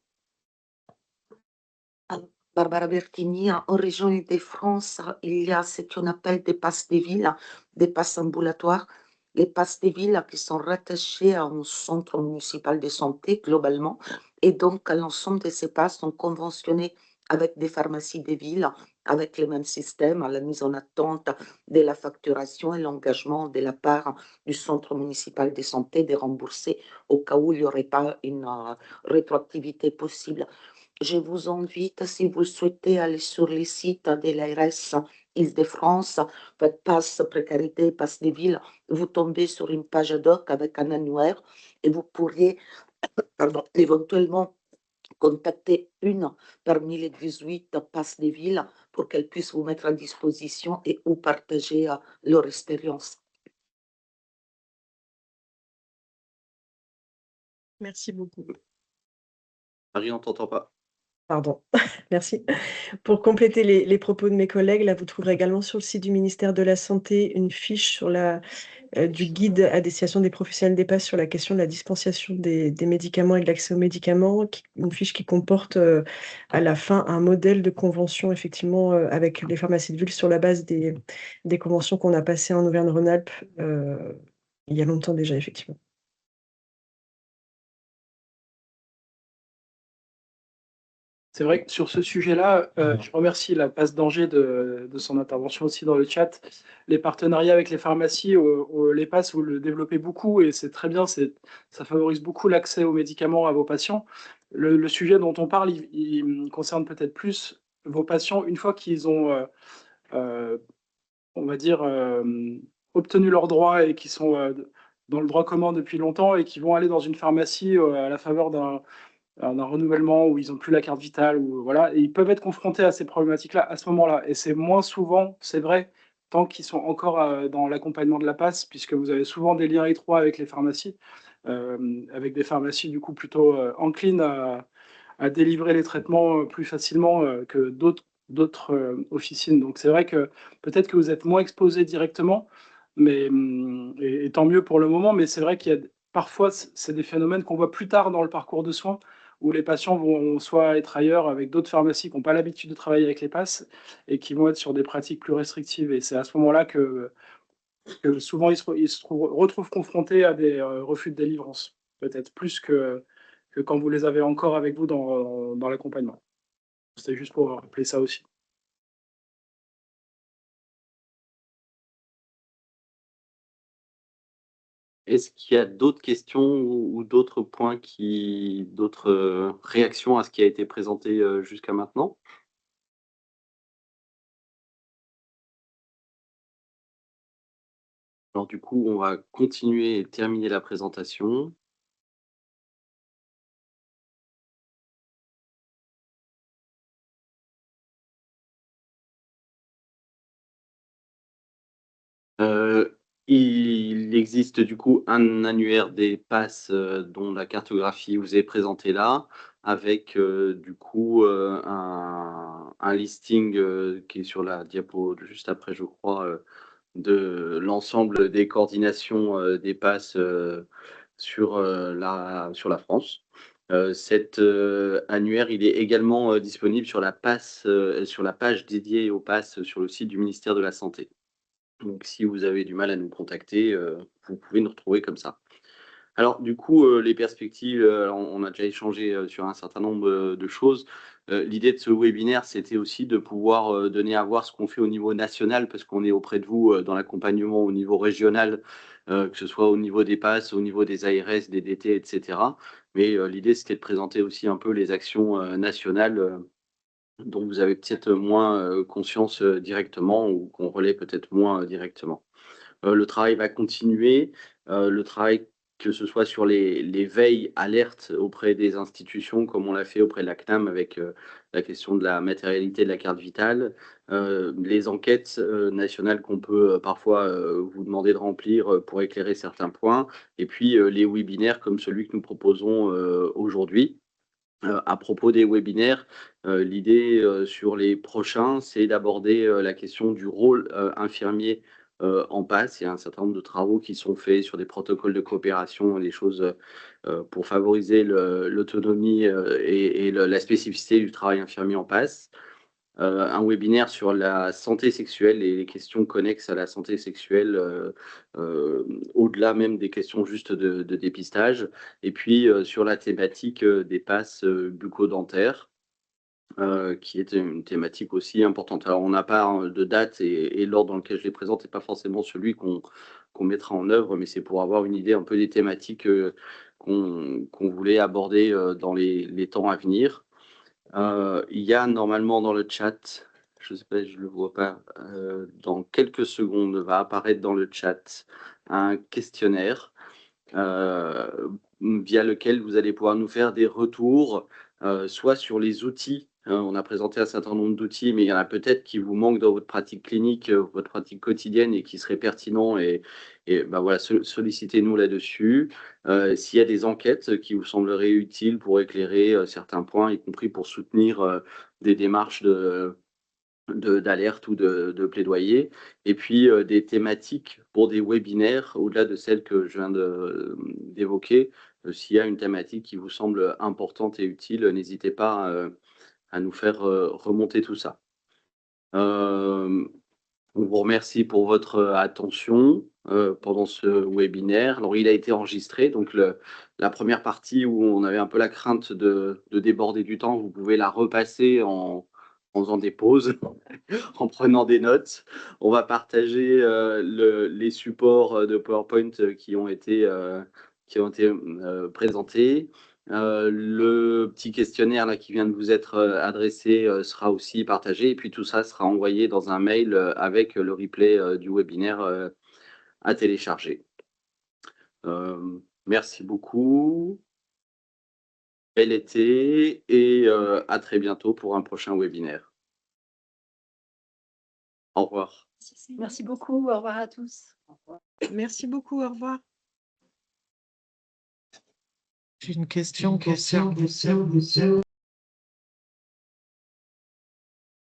Barbara Bertini, en région Île-de-France, il y a ce qu'on appelle des passes des villes, des passes ambulatoires. Les passes des villes qui sont rattachées à un centre municipal de santé globalement, et donc l'ensemble de ces passes sont conventionnées avec des pharmacies des villes, avec le même système, à la mise en attente de la facturation et l'engagement de la part du centre municipal de santé de rembourser au cas où il n'y aurait pas une rétroactivité possible. Je vous invite, si vous souhaitez, aller sur les sites de l'ARS Île-de-France, faites passe précarité, passe des villes, vous tombez sur une page ad hoc avec un annuaire et vous pourriez éventuellement contacter une parmi les 18 passes des villes pour qu'elle puisse vous mettre à disposition et ou partager leur expérience. Merci beaucoup. Marie, on t'entend pas. Pardon, merci. Pour compléter les propos de mes collègues, là, vous trouverez également sur le site du ministère de la Santé une fiche sur du guide à destination des professionnels des passes sur la question de la dispensation des médicaments et de l'accès aux médicaments, une fiche qui comporte à la fin un modèle de convention, effectivement, avec les pharmacies de ville sur la base des conventions qu'on a passées en Auvergne-Rhône-Alpes il y a longtemps déjà, effectivement. C'est vrai que sur ce sujet-là, je remercie la passe d'Angers de son intervention aussi dans le chat. Les partenariats avec les pharmacies, les passes, vous le développez beaucoup et c'est très bien, ça favorise beaucoup l'accès aux médicaments à vos patients. Le sujet dont on parle, il concerne peut-être plus vos patients une fois qu'ils ont, on va dire, obtenu leurs droits et qui sont dans le droit commun depuis longtemps et qui vont aller dans une pharmacie à la faveur d'un renouvellement où ils n'ont plus la carte vitale, ou voilà, et ils peuvent être confrontés à ces problématiques-là à ce moment-là. Et c'est moins souvent, c'est vrai, tant qu'ils sont encore dans l'accompagnement de la passe, puisque vous avez souvent des liens étroits avec les pharmacies, avec des pharmacies du coup plutôt enclines à délivrer les traitements plus facilement que d'autres officines. Donc c'est vrai que peut-être que vous êtes moins exposé directement, mais et tant mieux pour le moment, mais c'est vrai qu'il y a parfois c'est des phénomènes qu'on voit plus tard dans le parcours de soins où les patients vont soit être ailleurs avec d'autres pharmacies qui n'ont pas l'habitude de travailler avec les passes et qui vont être sur des pratiques plus restrictives. Et c'est à ce moment-là que souvent ils se retrouvent confrontés à des refus de délivrance, peut-être plus que quand vous les avez encore avec vous dans l'accompagnement. C'était juste pour rappeler ça aussi. Est-ce qu'il y a d'autres questions ou d'autres points d'autres réactions à ce qui a été présenté jusqu'à maintenant? Alors du coup, on va continuer et terminer la présentation. Il existe du coup un annuaire des passes dont la cartographie vous est présentée là, avec du coup un listing qui est sur la diapo juste après, je crois, de l'ensemble des coordinations des passes sur la France. Cet annuaire, il est également disponible sur la page dédiée aux passes sur le site du ministère de la Santé. Donc si vous avez du mal à nous contacter, vous pouvez nous retrouver comme ça. Alors du coup, les perspectives, on a déjà échangé sur un certain nombre de choses. L'idée de ce webinaire, c'était aussi de pouvoir donner à voir ce qu'on fait au niveau national, parce qu'on est auprès de vous dans l'accompagnement au niveau régional, que ce soit au niveau des passes, au niveau des ARS, des DT, etc. Mais l'idée, c'était de présenter aussi un peu les actions nationales dont vous avez peut-être moins conscience directement, ou qu'on relaie peut-être moins directement. Le travail va continuer, le travail, que ce soit sur les veilles, alertes auprès des institutions, comme on l'a fait auprès de la CNAM avec la question de la matérialité de la carte vitale, les enquêtes nationales qu'on peut parfois vous demander de remplir pour éclairer certains points, et puis les webinaires comme celui que nous proposons aujourd'hui. À propos des webinaires, l'idée sur les prochains, c'est d'aborder la question du rôle infirmier en passe. Il y a un certain nombre de travaux qui sont faits sur des protocoles de coopération, des choses pour favoriser l'autonomie et la spécificité du travail infirmier en passe. Un webinaire sur la santé sexuelle et les questions connexes à la santé sexuelle, au-delà même des questions juste de dépistage. Et puis sur la thématique des passes bucco-dentaires, qui est une thématique aussi importante. Alors on n'a pas de date, et l'ordre dans lequel je les présente n'est pas forcément celui qu'on mettra en œuvre, mais c'est pour avoir une idée un peu des thématiques qu'on voulait aborder dans les temps à venir. Il y a normalement dans le chat, je ne sais pas, je ne le vois pas, dans quelques secondes va apparaître dans le chat un questionnaire via lequel vous allez pouvoir nous faire des retours, soit sur les outils. On a présenté un certain nombre d'outils, mais il y en a peut-être qui vous manquent dans votre pratique clinique, votre pratique quotidienne, et qui seraient pertinents. Et ben voilà, sollicitez-nous là-dessus. S'il y a des enquêtes qui vous sembleraient utiles pour éclairer certains points, y compris pour soutenir des démarches d'alerte ou de plaidoyer, et puis des thématiques pour des webinaires, au-delà de celles que je viens d'évoquer. S'il y a une thématique qui vous semble importante et utile, n'hésitez pas à nous faire remonter tout ça. On vous remercie pour votre attention. pendant ce webinaire. Alors, il a été enregistré, donc la première partie où on avait un peu la crainte de déborder du temps, vous pouvez la repasser en faisant des pauses, en prenant des notes. On va partager les supports de PowerPoint qui ont été présentés. Le petit questionnaire là, qui vient de vous être adressé sera aussi partagé, et puis tout ça sera envoyé dans un mail avec le replay du webinaire à télécharger. Merci beaucoup. Bel été et à très bientôt pour un prochain webinaire. Au revoir. Merci beaucoup. Au revoir à tous. Merci beaucoup. Au revoir. J'ai une question.